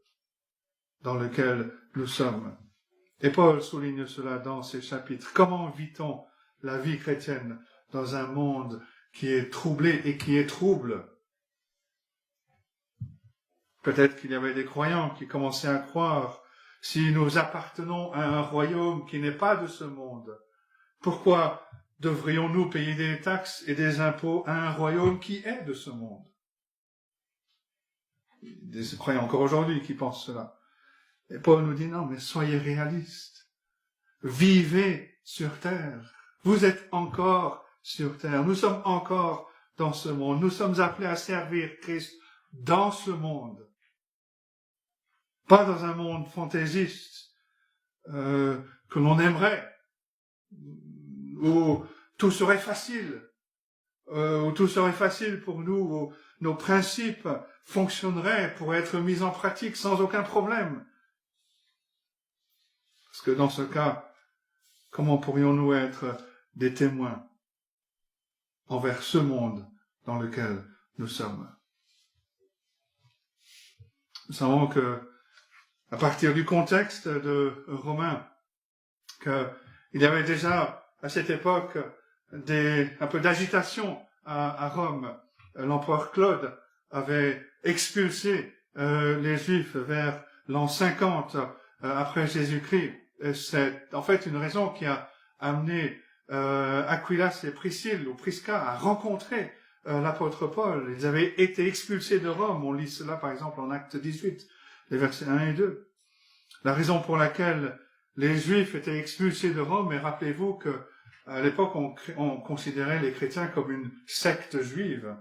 Speaker 2: dans lequel nous sommes. Et Paul souligne cela dans ses chapitres. Comment vit-on la vie chrétienne dans un monde qui est troublé et qui est trouble? Peut-être qu'il y avait des croyants qui commençaient à croire, si nous appartenons à un royaume qui n'est pas de ce monde, pourquoi devrions-nous payer des taxes et des impôts à un royaume qui est de ce monde? Des croyants encore aujourd'hui qui pensent cela. Et Paul nous dit non, mais soyez réalistes. Vivez sur terre. Vous êtes encore sur terre. Nous sommes encore dans ce monde. Nous sommes appelés à servir Christ dans ce monde. Pas dans un monde fantaisiste que l'on aimerait, où tout serait facile, pour nous, où nos principes fonctionneraient pour être mis en pratique sans aucun problème. Parce que dans ce cas, comment pourrions-nous être des témoins envers ce monde dans lequel nous sommes? Nous savons que, à partir du contexte de Romains, qu'il y avait déjà à cette époque un peu d'agitation à Rome. L'empereur Claude avait expulsé les Juifs vers l'an 50 après Jésus-Christ. Et c'est en fait une raison qui a amené Aquilas et Priscille ou Prisca à rencontrer l'apôtre Paul. Ils avaient été expulsés de Rome. On lit cela par exemple en Actes 18, les versets 1 et 2. La raison pour laquelle les Juifs étaient expulsés de Rome, et rappelez-vous que à l'époque on considérait les chrétiens comme une secte juive,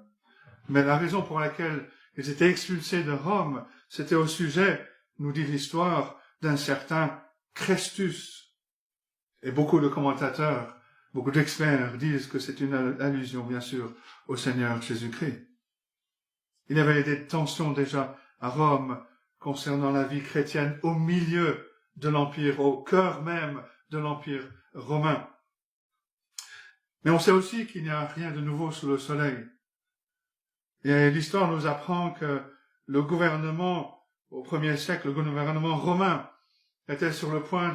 Speaker 2: mais la raison pour laquelle ils étaient expulsés de Rome, c'était au sujet, nous dit l'histoire, d'un certain Chrestus. Et beaucoup de commentateurs, beaucoup d'experts disent que c'est une allusion, bien sûr, au Seigneur Jésus-Christ. Il y avait des tensions déjà à Rome concernant la vie chrétienne au milieu de l'Empire, au cœur même de l'Empire romain. Mais on sait aussi qu'il n'y a rien de nouveau sous le soleil. Et l'histoire nous apprend que le gouvernement, au 1er siècle, le gouvernement romain, était sur le point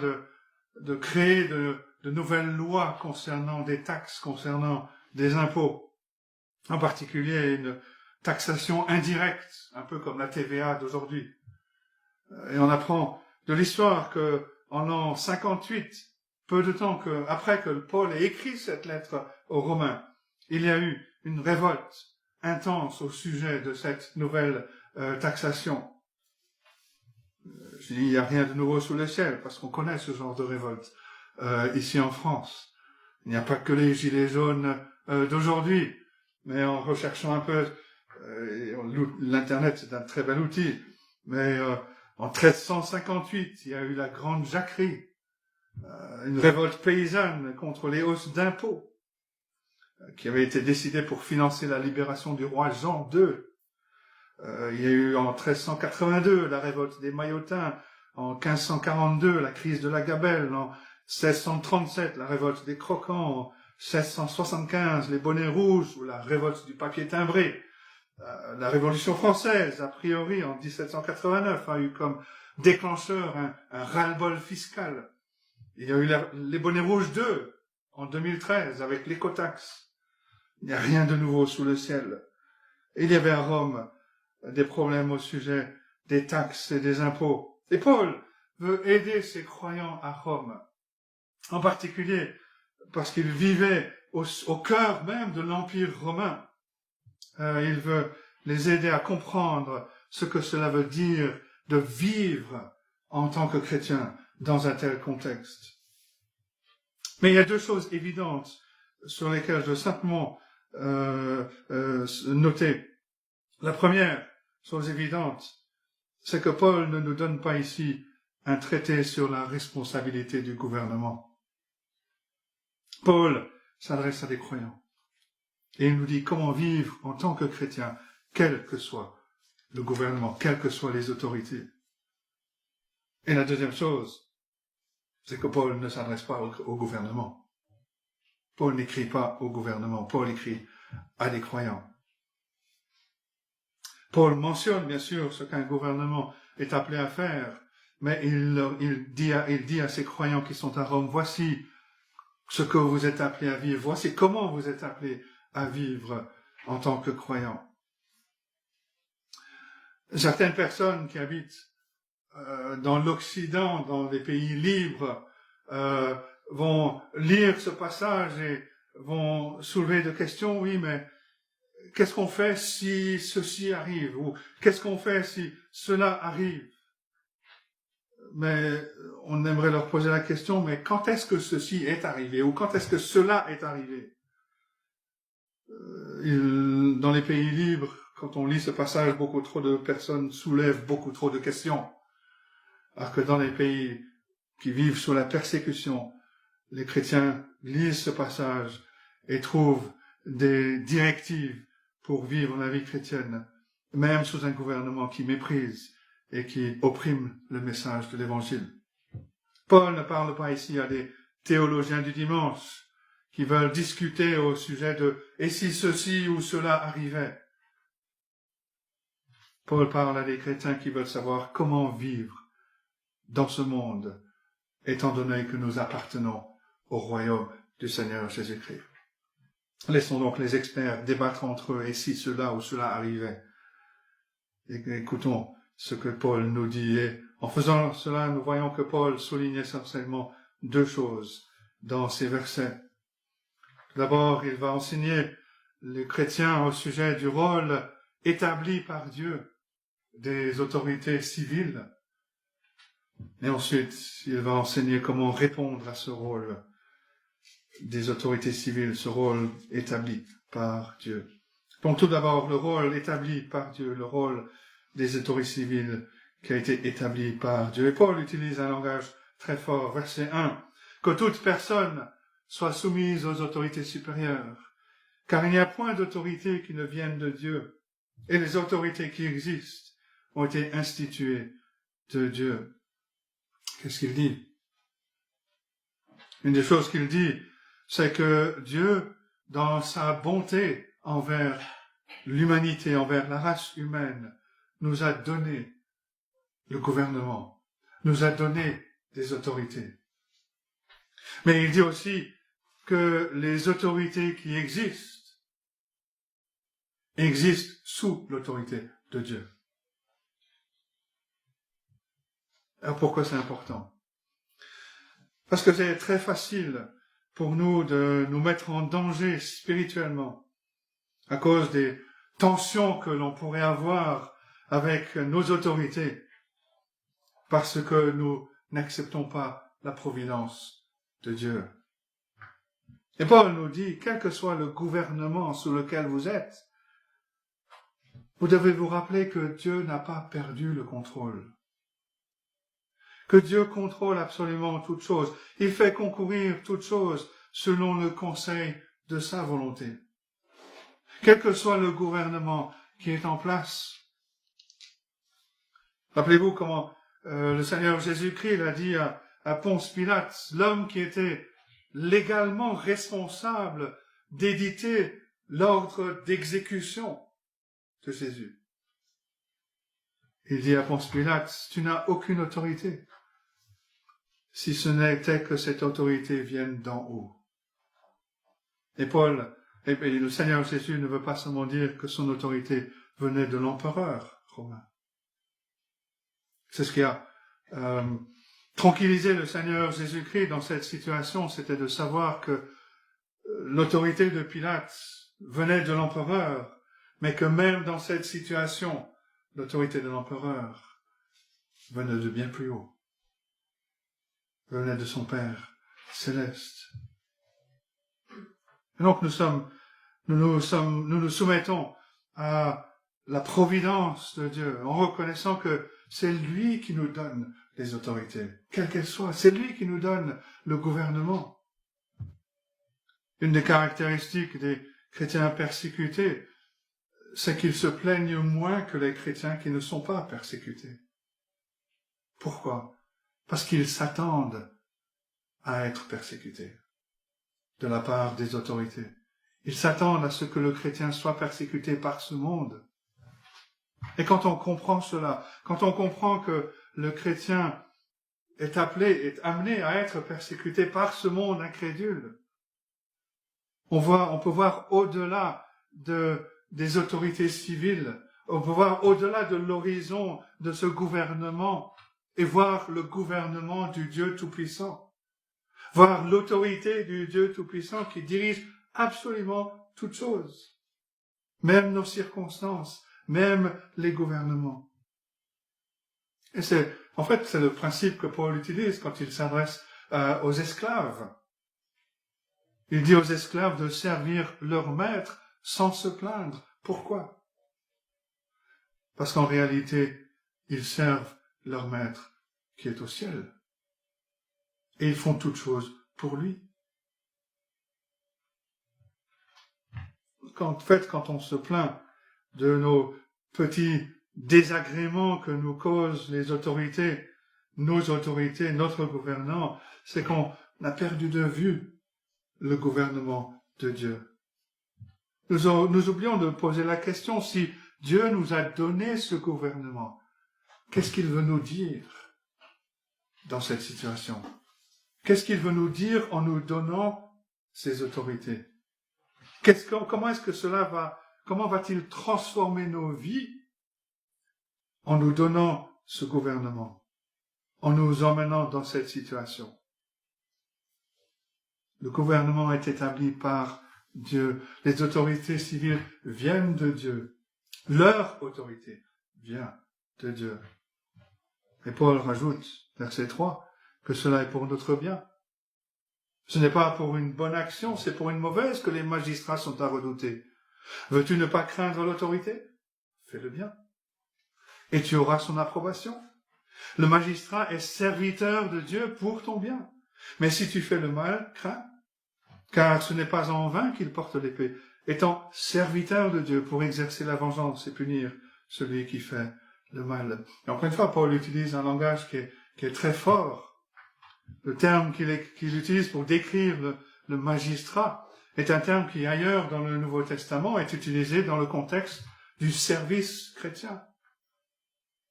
Speaker 2: de créer de nouvelles lois concernant des taxes, concernant des impôts. En particulier une taxation indirecte, un peu comme la TVA d'aujourd'hui. Et on apprend de l'histoire que en l'an 58, peu de temps après que Paul ait écrit cette lettre aux Romains, il y a eu une révolte intense au sujet de cette nouvelle taxation. Je dis, il n'y a rien de nouveau sous le ciel, parce qu'on connaît ce genre de révolte ici en France. Il n'y a pas que les gilets jaunes d'aujourd'hui, mais en recherchant un peu, l'Internet c'est un très bel outil, mais en 1358, il y a eu la Grande Jacquerie, une révolte paysanne contre les hausses d'impôts, qui avait été décidée pour financer la libération du roi Jean II. Il y a eu en 1382 la révolte des Maillotins, en 1542 la crise de la Gabelle, en 1637 la révolte des Croquants, en 1675 les Bonnets Rouges ou la révolte du papier timbré. La Révolution française, a priori, en 1789, a eu comme déclencheur un ras-le-bol fiscal. Il y a eu les Bonnets Rouges 2, en 2013, avec l'écotaxe. Il n'y a rien de nouveau sous le ciel. Et il y avait à Rome des problèmes au sujet des taxes et des impôts. Et Paul veut aider ses croyants à Rome, en particulier parce qu'il vivait au cœur même de l'Empire romain. il veut les aider à comprendre ce que cela veut dire de vivre en tant que chrétien dans un tel contexte. Mais il y a deux choses évidentes sur lesquelles je veux simplement noter. La première chose évidente, c'est que Paul ne nous donne pas ici un traité sur la responsabilité du gouvernement. Paul s'adresse à des croyants et il nous dit comment vivre en tant que chrétien, quel que soit le gouvernement, quelles que soient les autorités. Et la deuxième chose, c'est que Paul ne s'adresse pas au gouvernement. Paul n'écrit pas au gouvernement, Paul écrit à des croyants. Paul mentionne bien sûr ce qu'un gouvernement est appelé à faire, mais il dit à ses croyants qui sont à Rome, voici ce que vous êtes appelés à vivre, voici comment vous êtes appelés à vivre en tant que croyants. Certaines personnes qui habitent dans l'Occident, dans des pays libres, vont lire ce passage et vont soulever des questions, oui, mais qu'est-ce qu'on fait si ceci arrive? Ou qu'est-ce qu'on fait si cela arrive? Mais on aimerait leur poser la question, mais quand est-ce que ceci est arrivé? Ou quand est-ce que cela est arrivé? Dans les pays libres, quand on lit ce passage, beaucoup trop de personnes soulèvent beaucoup trop de questions. Alors que dans les pays qui vivent sous la persécution, les chrétiens lisent ce passage et trouvent des directives pour vivre la vie chrétienne, même sous un gouvernement qui méprise et qui opprime le message de l'Évangile. Paul ne parle pas ici à des théologiens du dimanche qui veulent discuter au sujet de « et si ceci ou cela arrivait ?» Paul parle à des chrétiens qui veulent savoir comment vivre dans ce monde, étant donné que nous appartenons au royaume du Seigneur Jésus-Christ. Laissons donc les experts débattre entre eux, et si cela ou cela arrivait. Et écoutons ce que Paul nous dit, et en faisant cela, nous voyons que Paul souligne essentiellement deux choses dans ces versets. D'abord, il va enseigner les chrétiens au sujet du rôle établi par Dieu des autorités civiles. Et ensuite, il va enseigner comment répondre à ce rôle des autorités civiles, ce rôle établi par Dieu. Donc tout d'abord, le rôle établi par Dieu, le rôle des autorités civiles qui a été établi par Dieu. Et Paul utilise un langage très fort, verset 1, « Que toute personne soit soumise aux autorités supérieures, car il n'y a point d'autorité qui ne vienne de Dieu, et les autorités qui existent ont été instituées de Dieu. » Qu'est-ce qu'il dit? Une des choses qu'il dit, c'est que Dieu, dans sa bonté envers l'humanité, envers la race humaine, nous a donné le gouvernement, nous a donné des autorités. Mais il dit aussi que les autorités qui existent sous l'autorité de Dieu. Alors pourquoi c'est important? Parce que c'est très facile pour nous de nous mettre en danger spirituellement à cause des tensions que l'on pourrait avoir avec nos autorités parce que nous n'acceptons pas la providence de Dieu. Et Paul nous dit, quel que soit le gouvernement sous lequel vous êtes, vous devez vous rappeler que Dieu n'a pas perdu le contrôle. Que Dieu contrôle absolument toutes choses. Il fait concourir toutes choses selon le conseil de sa volonté. Quel que soit le gouvernement qui est en place. Rappelez-vous comment le Seigneur Jésus-Christ l'a dit à Ponce Pilate, l'homme qui était légalement responsable d'éditer l'ordre d'exécution de Jésus. Il dit à Ponce Pilate, tu n'as aucune autorité, si ce n'était que cette autorité vienne d'en haut. Et le Seigneur Jésus ne veut pas seulement dire que son autorité venait de l'empereur romain. C'est ce qui a tranquillisé le Seigneur Jésus-Christ dans cette situation, c'était de savoir que l'autorité de Pilate venait de l'empereur, mais que même dans cette situation, l'autorité de l'empereur venait de bien plus haut, venait de son Père céleste. Et donc nous nous soumettons à la providence de Dieu, en reconnaissant que c'est lui qui nous donne les autorités, quelles qu'elles soient. C'est lui qui nous donne le gouvernement. Une des caractéristiques des chrétiens persécutés, c'est qu'ils se plaignent moins que les chrétiens qui ne sont pas persécutés. Pourquoi? Parce qu'ils s'attendent à être persécutés de la part des autorités. Ils s'attendent à ce que le chrétien soit persécuté par ce monde. Et quand on comprend cela, quand on comprend que le chrétien est amené à être persécuté par ce monde incrédule, on peut voir au-delà des autorités civiles, on peut voir au-delà de l'horizon de ce gouvernement et voir le gouvernement du Dieu Tout-Puissant, voir l'autorité du Dieu Tout-Puissant qui dirige absolument toutes choses, même nos circonstances, même les gouvernements. Et c'est le principe que Paul utilise quand il s'adresse aux esclaves. Il dit aux esclaves de servir leur maître sans se plaindre. Pourquoi? Parce qu'en réalité, ils servent leur maître qui est au ciel. Et ils font toutes choses pour lui. Quand on se plaint de nos petits désagréments que nous causent les autorités, nos autorités, notre gouvernement, c'est qu'on a perdu de vue le gouvernement de Dieu. Nous oublions de poser la question, si Dieu nous a donné ce gouvernement, qu'est-ce qu'il veut nous dire dans cette situation? Qu'est-ce qu'il veut nous dire en nous donnant ces autorités? Comment est-ce que comment va-t-il transformer nos vies en nous donnant ce gouvernement, en nous emmenant dans cette situation? Le gouvernement est établi par Dieu. Les autorités civiles viennent de Dieu. Leur autorité vient de Dieu. Et Paul rajoute, verset 3, que cela est pour notre bien. Ce n'est pas pour une bonne action, c'est pour une mauvaise que les magistrats sont à redouter. Veux-tu ne pas craindre l'autorité? Fais le bien. Et tu auras son approbation. Le magistrat est serviteur de Dieu pour ton bien. Mais si tu fais le mal, crains, car ce n'est pas en vain qu'il porte l'épée, étant serviteur de Dieu pour exercer la vengeance et punir celui qui fait le mal. Et encore une fois, Paul utilise un langage qui est très fort. Le terme qu'il utilise pour décrire le magistrat est un terme qui, ailleurs dans le Nouveau Testament, est utilisé dans le contexte du service chrétien,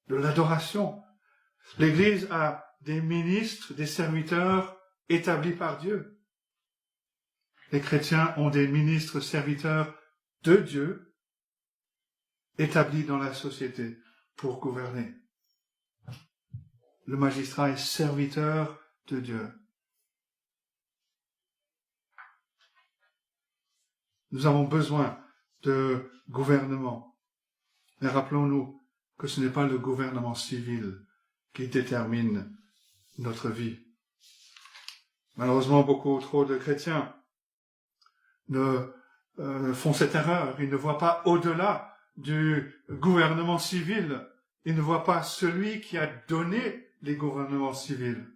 Speaker 2: de l'adoration. L'Église a des ministres, des serviteurs établis par Dieu. Les chrétiens ont des ministres serviteurs de Dieu établis dans la société pour gouverner. Le magistrat est serviteur de Dieu. Nous avons besoin de gouvernement. Mais rappelons-nous que ce n'est pas le gouvernement civil qui détermine notre vie. Malheureusement, beaucoup trop de chrétiens font cette erreur. Ils ne voient pas au-delà du gouvernement civil. Ils ne voient pas celui qui a donné les gouvernements civils,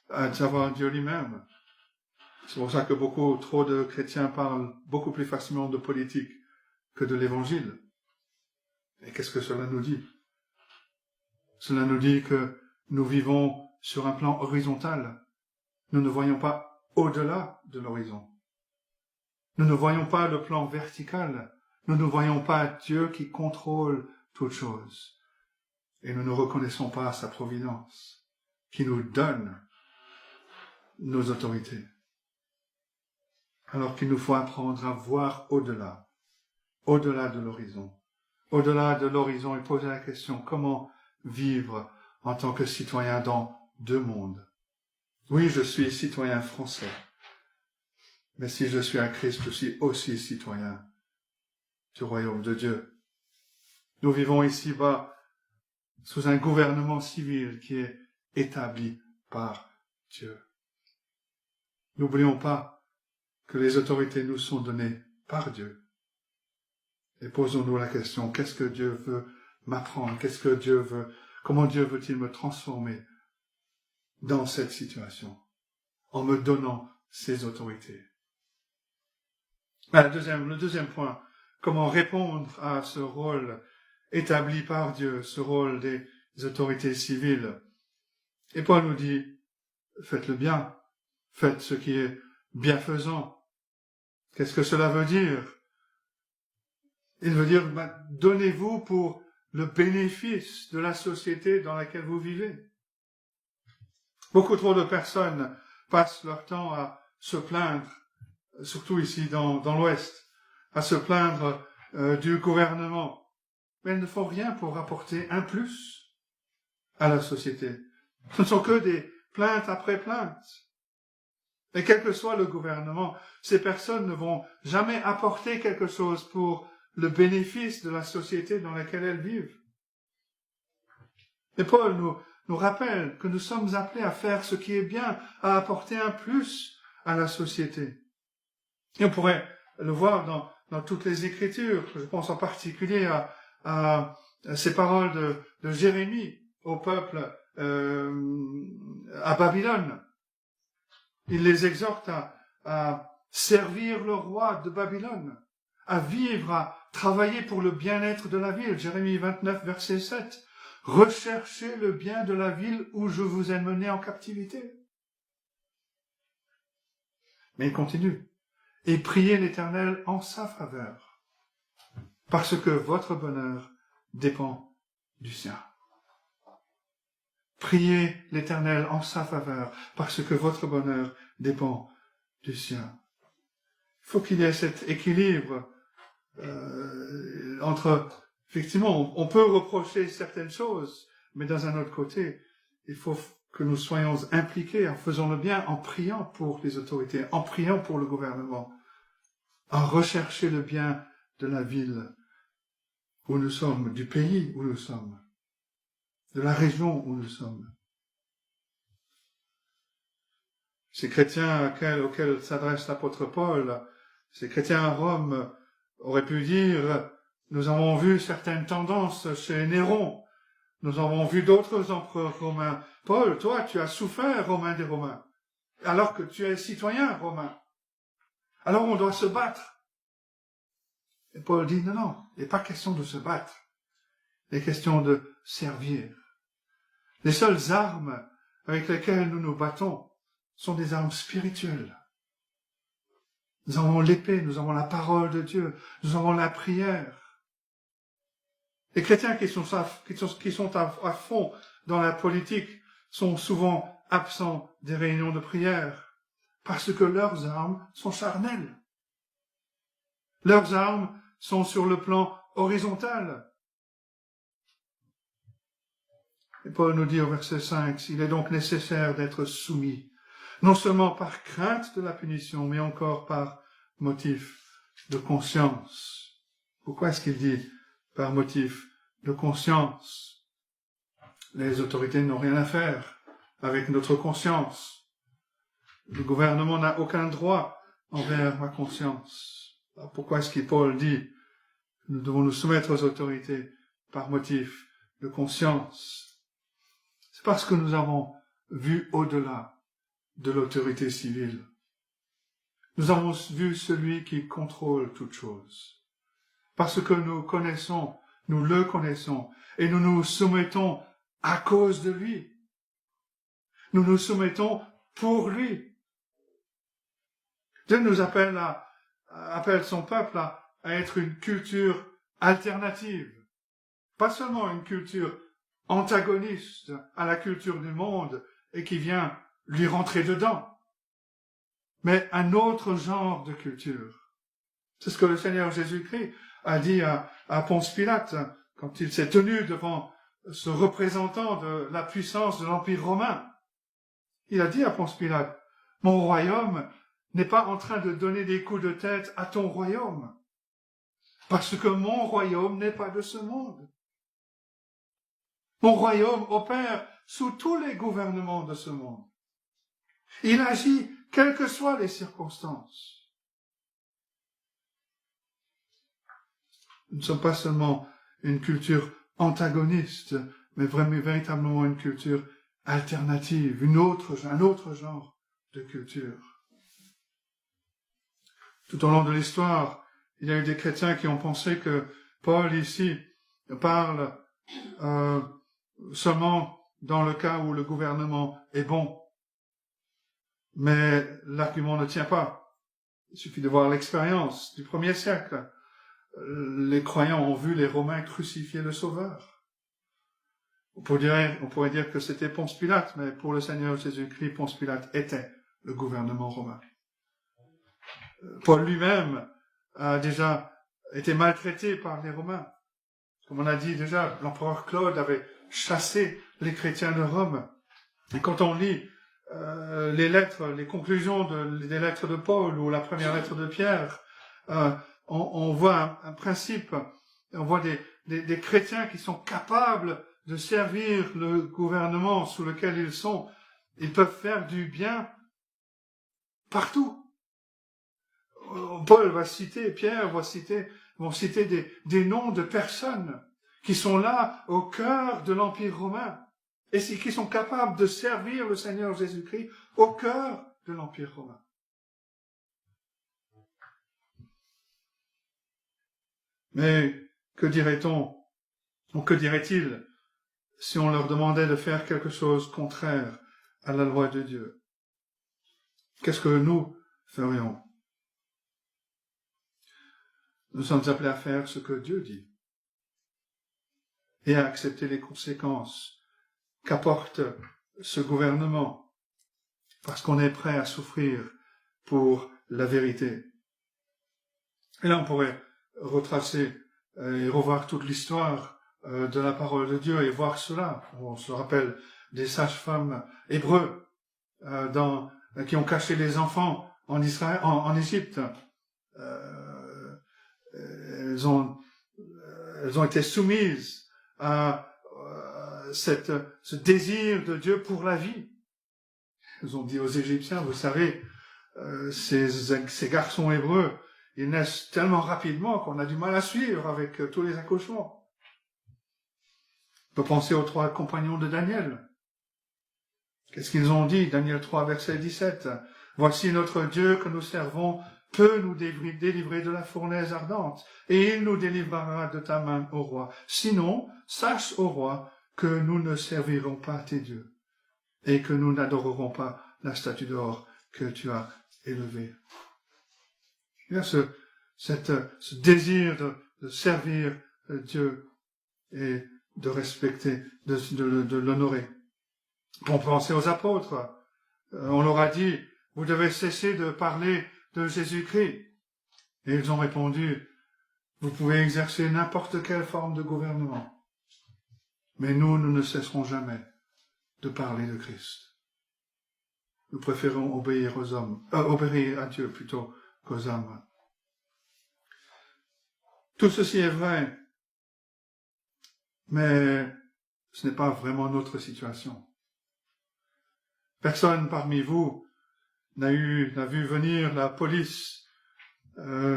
Speaker 2: à savoir Dieu lui-même. C'est pour ça que beaucoup trop de chrétiens parlent beaucoup plus facilement de politique que de l'évangile. Et qu'est-ce que cela nous dit? Cela nous dit que nous vivons sur un plan horizontal. Nous ne voyons pas au-delà de l'horizon. Nous ne voyons pas le plan vertical. Nous ne voyons pas Dieu qui contrôle toutes choses. Et nous ne reconnaissons pas sa providence, qui nous donne nos autorités. Alors qu'il nous faut apprendre à voir au-delà de l'horizon. Au-delà de l'horizon et poser la question, comment vivre en tant que citoyen dans deux mondes? Oui, je suis citoyen français. Mais si je suis un Christ, je suis aussi citoyen du royaume de Dieu. Nous vivons ici-bas sous un gouvernement civil qui est établi par Dieu. N'oublions pas que les autorités nous sont données par Dieu. Et posons-nous la question, qu'est-ce que Dieu veut m'apprendre? Comment Dieu veut-il me transformer dans cette situation en me donnant ces autorités? Le deuxième point, comment répondre à ce rôle établi par Dieu, ce rôle des autorités civiles. Et Paul nous dit, faites le bien, faites ce qui est bienfaisant. Qu'est-ce que cela veut dire? Il veut dire, donnez-vous pour le bénéfice de la société dans laquelle vous vivez. Beaucoup trop de personnes passent leur temps à se plaindre, surtout ici dans l'Ouest, à se plaindre du gouvernement. Mais elles ne font rien pour apporter un plus à la société. Ce ne sont que des plaintes après plaintes. Et quel que soit le gouvernement, ces personnes ne vont jamais apporter quelque chose pour le bénéfice de la société dans laquelle elles vivent. Et Paul nous rappelle que nous sommes appelés à faire ce qui est bien, à apporter un plus à la société. Et on pourrait le voir dans toutes les Écritures. Je pense en particulier à ces paroles de Jérémie au peuple à Babylone. Il les exhorte à servir le roi de Babylone, à vivre, à travailler pour le bien-être de la ville. Jérémie 29, verset 7. Recherchez le bien de la ville où je vous ai mené en captivité. Mais il continue. Et priez l'Éternel en sa faveur, parce que votre bonheur dépend du sien. Priez l'Éternel en sa faveur, parce que votre bonheur dépend du sien. Il faut qu'il y ait cet équilibre entre, effectivement, on peut reprocher certaines choses, mais d'un autre côté, il faut que nous soyons impliqués en faisant le bien, en priant pour les autorités, en priant pour le gouvernement, en rechercher le bien de la ville où nous sommes, du pays où nous sommes, de la région où nous sommes. Ces chrétiens auxquels s'adresse l'apôtre Paul, ces chrétiens à Rome auraient pu dire, nous avons vu certaines tendances chez Néron, nous avons vu d'autres empereurs romains. Paul, toi, tu as souffert, Romain des Romains, alors que tu es citoyen romain. Alors on doit se battre. Et Paul dit, non, il n'est pas question de se battre. Il est question de servir. Les seules armes avec lesquelles nous nous battons sont des armes spirituelles. Nous avons l'épée, nous avons la parole de Dieu, nous avons la prière. Les chrétiens qui sont à fond dans la politique sont souvent absents des réunions de prière parce que leurs armes sont charnelles. Leurs armes sont sur le plan horizontal. Et Paul nous dit au verset 5, il est donc nécessaire d'être soumis, non seulement par crainte de la punition, mais encore par motif de conscience. Pourquoi est-ce qu'il dit par motif de conscience? Les autorités n'ont rien à faire avec notre conscience. Le gouvernement n'a aucun droit envers ma conscience. Alors pourquoi est-ce que Paul dit que nous devons nous soumettre aux autorités par motif de conscience? C'est parce que nous avons vu au-delà de l'autorité civile. Nous avons vu celui qui contrôle toutes choses. Parce que nous le connaissons, et nous nous soumettons à cause de lui. Nous nous soumettons pour lui. Dieu nous appelle son peuple à être une culture alternative. Pas seulement une culture antagoniste à la culture du monde et qui vient lui rentrer dedans, mais un autre genre de culture. C'est ce que le Seigneur Jésus-Christ a dit à Ponce Pilate quand il s'est tenu devant ce représentant de la puissance de l'Empire romain. Il a dit à Ponce Pilate, mon royaume n'est pas en train de donner des coups de tête à ton royaume. Parce que mon royaume n'est pas de ce monde. Mon royaume opère sous tous les gouvernements de ce monde. Il agit quelles que soient les circonstances. Nous ne sommes pas seulement une culture antagoniste, mais vraiment véritablement une culture alternative, un autre genre de culture. Tout au long de l'histoire, il y a eu des chrétiens qui ont pensé que Paul ici parle seulement dans le cas où le gouvernement est bon. Mais l'argument ne tient pas. Il suffit de voir l'expérience du 1er siècle. Les croyants ont vu les Romains crucifier le Sauveur. On pourrait dire que c'était Ponce Pilate, mais pour le Seigneur Jésus-Christ, Ponce Pilate était le gouvernement romain. Paul lui-même a déjà été maltraité par les Romains. Comme on a dit déjà, l'empereur Claude avait chassé les chrétiens de Rome. Et quand on lit les conclusions des lettres de Paul ou la première lettre de Pierre, on voit un principe, on voit des chrétiens qui sont capables de servir le gouvernement sous lequel ils sont. Ils peuvent faire du bien partout. Paul va citer, Pierre vont citer des noms de personnes qui sont là au cœur de l'Empire romain et qui sont capables de servir le Seigneur Jésus-Christ au cœur de l'Empire romain. Mais que dirait-on, ou que dirait-il, si on leur demandait de faire quelque chose contraire à la loi de Dieu? Qu'est-ce que nous ferions? Nous sommes appelés à faire ce que Dieu dit et à accepter les conséquences qu'apporte ce gouvernement, parce qu'on est prêt à souffrir pour la vérité. Et là, on pourrait retracer et revoir toute l'histoire de la parole de Dieu et voir cela. On se rappelle des sages-femmes hébreux qui ont caché les enfants en Israël, en Égypte. Elles ont été soumises à ce désir de Dieu pour la vie. Ils ont dit aux Égyptiens, vous savez, ces garçons hébreux, ils naissent tellement rapidement qu'on a du mal à suivre avec tous les accouchements. On peut penser aux 3 compagnons de Daniel. Qu'est-ce qu'ils ont dit? Daniel 3, verset 17. Voici notre Dieu que nous servons peut nous délivrer de la fournaise ardente, et il nous délivrera de ta main, ô roi. Sinon, sache, ô roi, que nous ne servirons pas tes dieux, et que nous n'adorerons pas la statue d'or que tu as élevée. Il y a ce désir de servir Dieu et de respecter, de l'honorer. On peut penser aux apôtres. On leur a dit, vous devez cesser de parler de Jésus-Christ. Et ils ont répondu, vous pouvez exercer n'importe quelle forme de gouvernement, mais nous ne cesserons jamais de parler de Christ. Nous préférons obéir aux hommes, obéir à Dieu plutôt qu'aux hommes. Tout ceci est vrai, mais ce n'est pas vraiment notre situation. Personne parmi vous n'a vu venir la police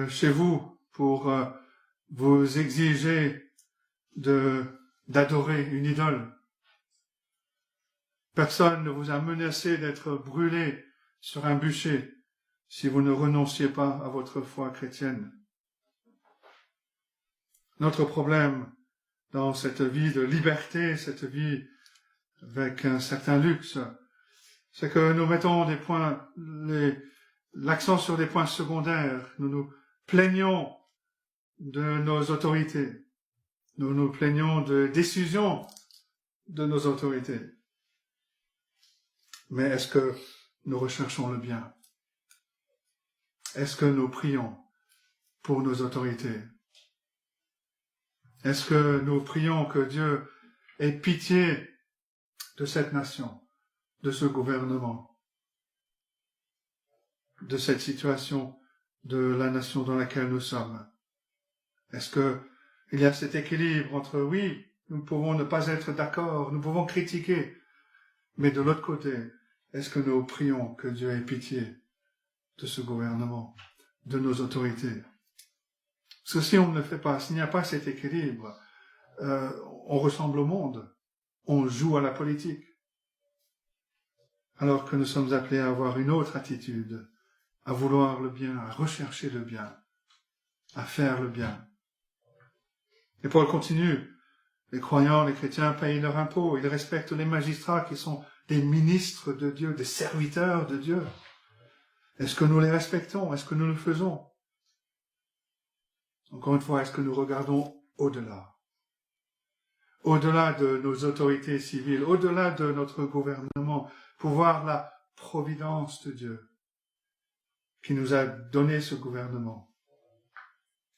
Speaker 2: chez vous pour vous exiger d'adorer une idole. Personne ne vous a menacé d'être brûlé sur un bûcher si vous ne renonciez pas à votre foi chrétienne. Notre problème dans cette vie de liberté, cette vie avec un certain luxe, c'est que nous mettons l'accent sur des points secondaires. Nous nous plaignons de nos autorités. Nous nous plaignons de décisions de nos autorités. Mais est-ce que nous recherchons le bien? Est-ce que nous prions pour nos autorités? Est-ce que nous prions que Dieu ait pitié de cette nation, de ce gouvernement, de cette situation de la nation dans laquelle nous sommes? Est-ce que il y a cet équilibre entre, oui, nous pouvons ne pas être d'accord, nous pouvons critiquer, mais de l'autre côté, est-ce que nous prions que Dieu ait pitié de ce gouvernement, de nos autorités? Parce que si on ne le fait pas, s'il n'y a pas cet équilibre, on ressemble au monde, on joue à la politique, alors que nous sommes appelés à avoir une autre attitude, à vouloir le bien, à rechercher le bien, à faire le bien. Et Paul continue, les croyants, les chrétiens payent leurs impôts, ils respectent les magistrats qui sont des ministres de Dieu, des serviteurs de Dieu. Est-ce que nous les respectons? Est-ce que nous le faisons? Encore une fois, est-ce que nous regardons au-delà? Au-delà de nos autorités civiles, au-delà de notre gouvernement, pour voir la providence de Dieu qui nous a donné ce gouvernement.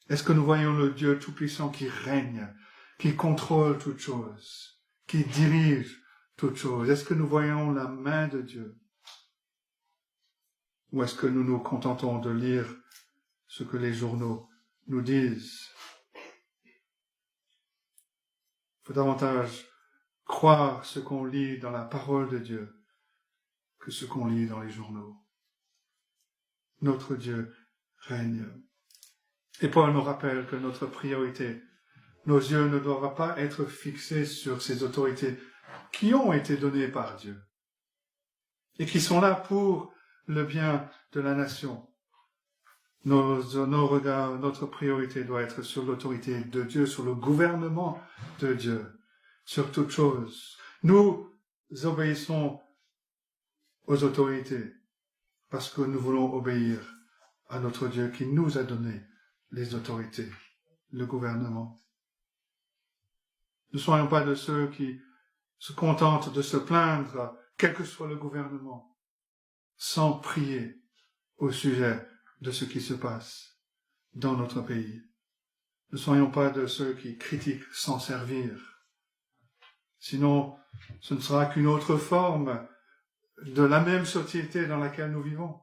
Speaker 2: Est-ce que nous voyons le Dieu tout-puissant qui règne, qui contrôle toutes choses, qui dirige toutes choses? Est-ce que nous voyons la main de Dieu? Ou est-ce que nous nous contentons de lire ce que les journaux nous disent? Il faut davantage croire ce qu'on lit dans la parole de Dieu que ce qu'on lit dans les journaux. Notre Dieu règne. Et Paul nous rappelle que notre priorité, nos yeux ne doivent pas être fixés sur ces autorités qui ont été données par Dieu et qui sont là pour le bien de la nation. Nos regards, notre priorité doit être sur l'autorité de Dieu, sur le gouvernement de Dieu, sur toute chose. Nous obéissons aux autorités parce que nous voulons obéir à notre Dieu qui nous a donné les autorités, le gouvernement. Ne soyons pas de ceux qui se contentent de se plaindre, quel que soit le gouvernement, sans prier au sujet de ce qui se passe dans notre pays. Ne soyons pas de ceux qui critiquent sans servir. Sinon, ce ne sera qu'une autre forme de la même société dans laquelle nous vivons.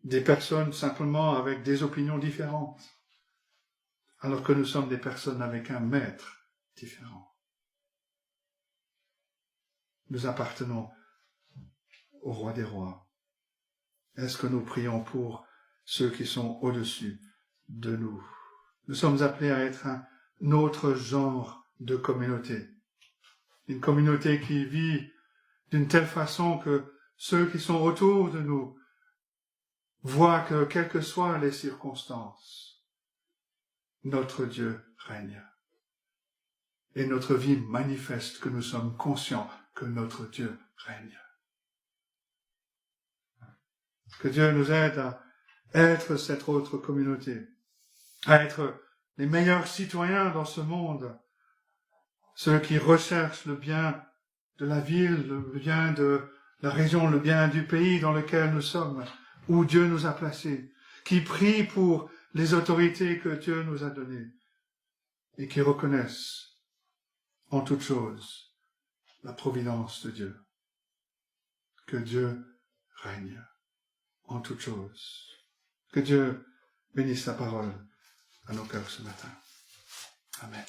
Speaker 2: Des personnes simplement avec des opinions différentes, alors que nous sommes des personnes avec un maître différent. Nous appartenons au roi des rois. Est-ce que nous prions pour ceux qui sont au-dessus de nous? Nous sommes appelés à être un autre genre de communauté. Une communauté qui vit d'une telle façon que ceux qui sont autour de nous voient que, quelles que soient les circonstances, notre Dieu règne. Et notre vie manifeste que nous sommes conscients que notre Dieu règne. Que Dieu nous aide à être cette autre communauté, à être les meilleurs citoyens dans ce monde, ceux qui recherchent le bien de la ville, le bien de la région, le bien du pays dans lequel nous sommes, où Dieu nous a placés, qui prient pour les autorités que Dieu nous a données et qui reconnaissent en toutes choses la providence de Dieu. Que Dieu règne en toutes choses. Que Dieu bénisse sa parole à nos cœurs ce matin. Amen.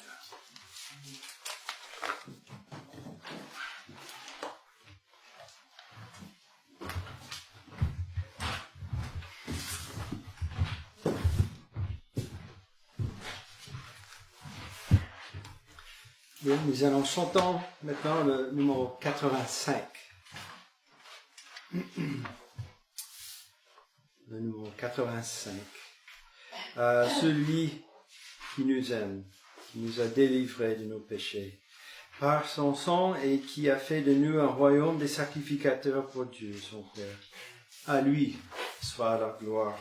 Speaker 1: Bien, nous allons chanter maintenant le numéro 85. Le numéro 85. Celui qui nous aime, qui nous a délivrés de nos péchés par son sang et qui a fait de nous un royaume des sacrificateurs pour Dieu, son Père. À lui soit la gloire.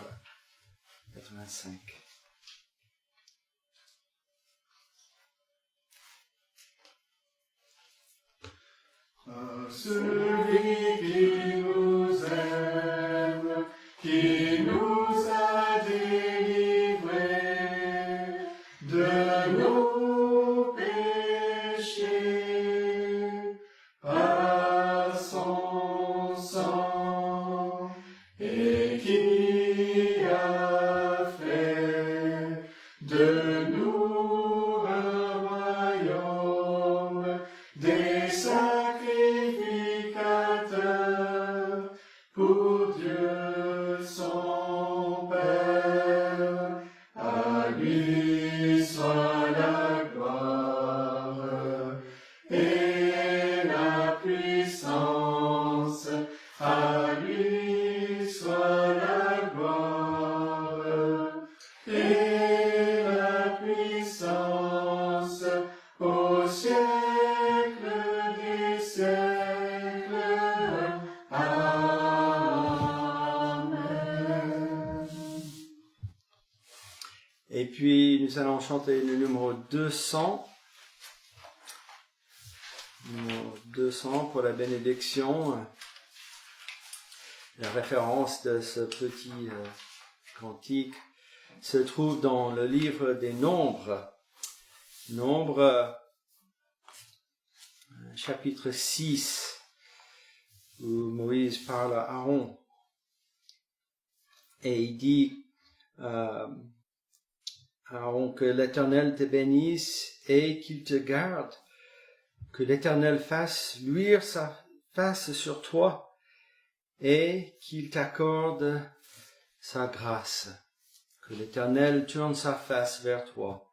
Speaker 1: 85.
Speaker 2: Celui qui nous aime, qui nous a délivrés de nos péchés par son sang et qui a fait de
Speaker 1: Et puis nous allons chanter le numéro 200. Numéro 200 pour la bénédiction. La référence de ce petit cantique se trouve dans le livre des Nombres. Nombres, chapitre 6, où Moïse parle à Aaron. Et il dit, Aaron, que l'Éternel te bénisse et qu'il te garde, que l'Éternel fasse luire sa face sur toi et qu'il t'accorde sa grâce, que l'Éternel tourne sa face vers toi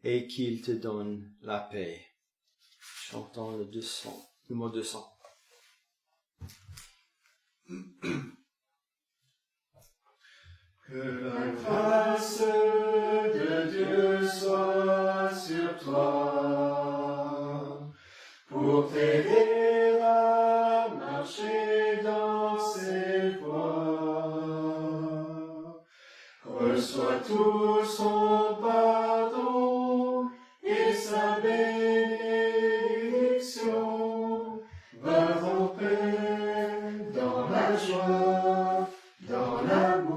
Speaker 1: et qu'il te donne la paix. Chantons le 200, le mot 200.
Speaker 2: Que la grâce de Dieu soit sur toi, pour t'aider à marcher dans ses voies. Reçois tout son pardon et sa bénédiction. Va en paix dans la joie, dans l'amour.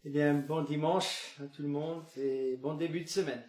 Speaker 1: Eh bien, bon dimanche à tout le monde et bon début de semaine.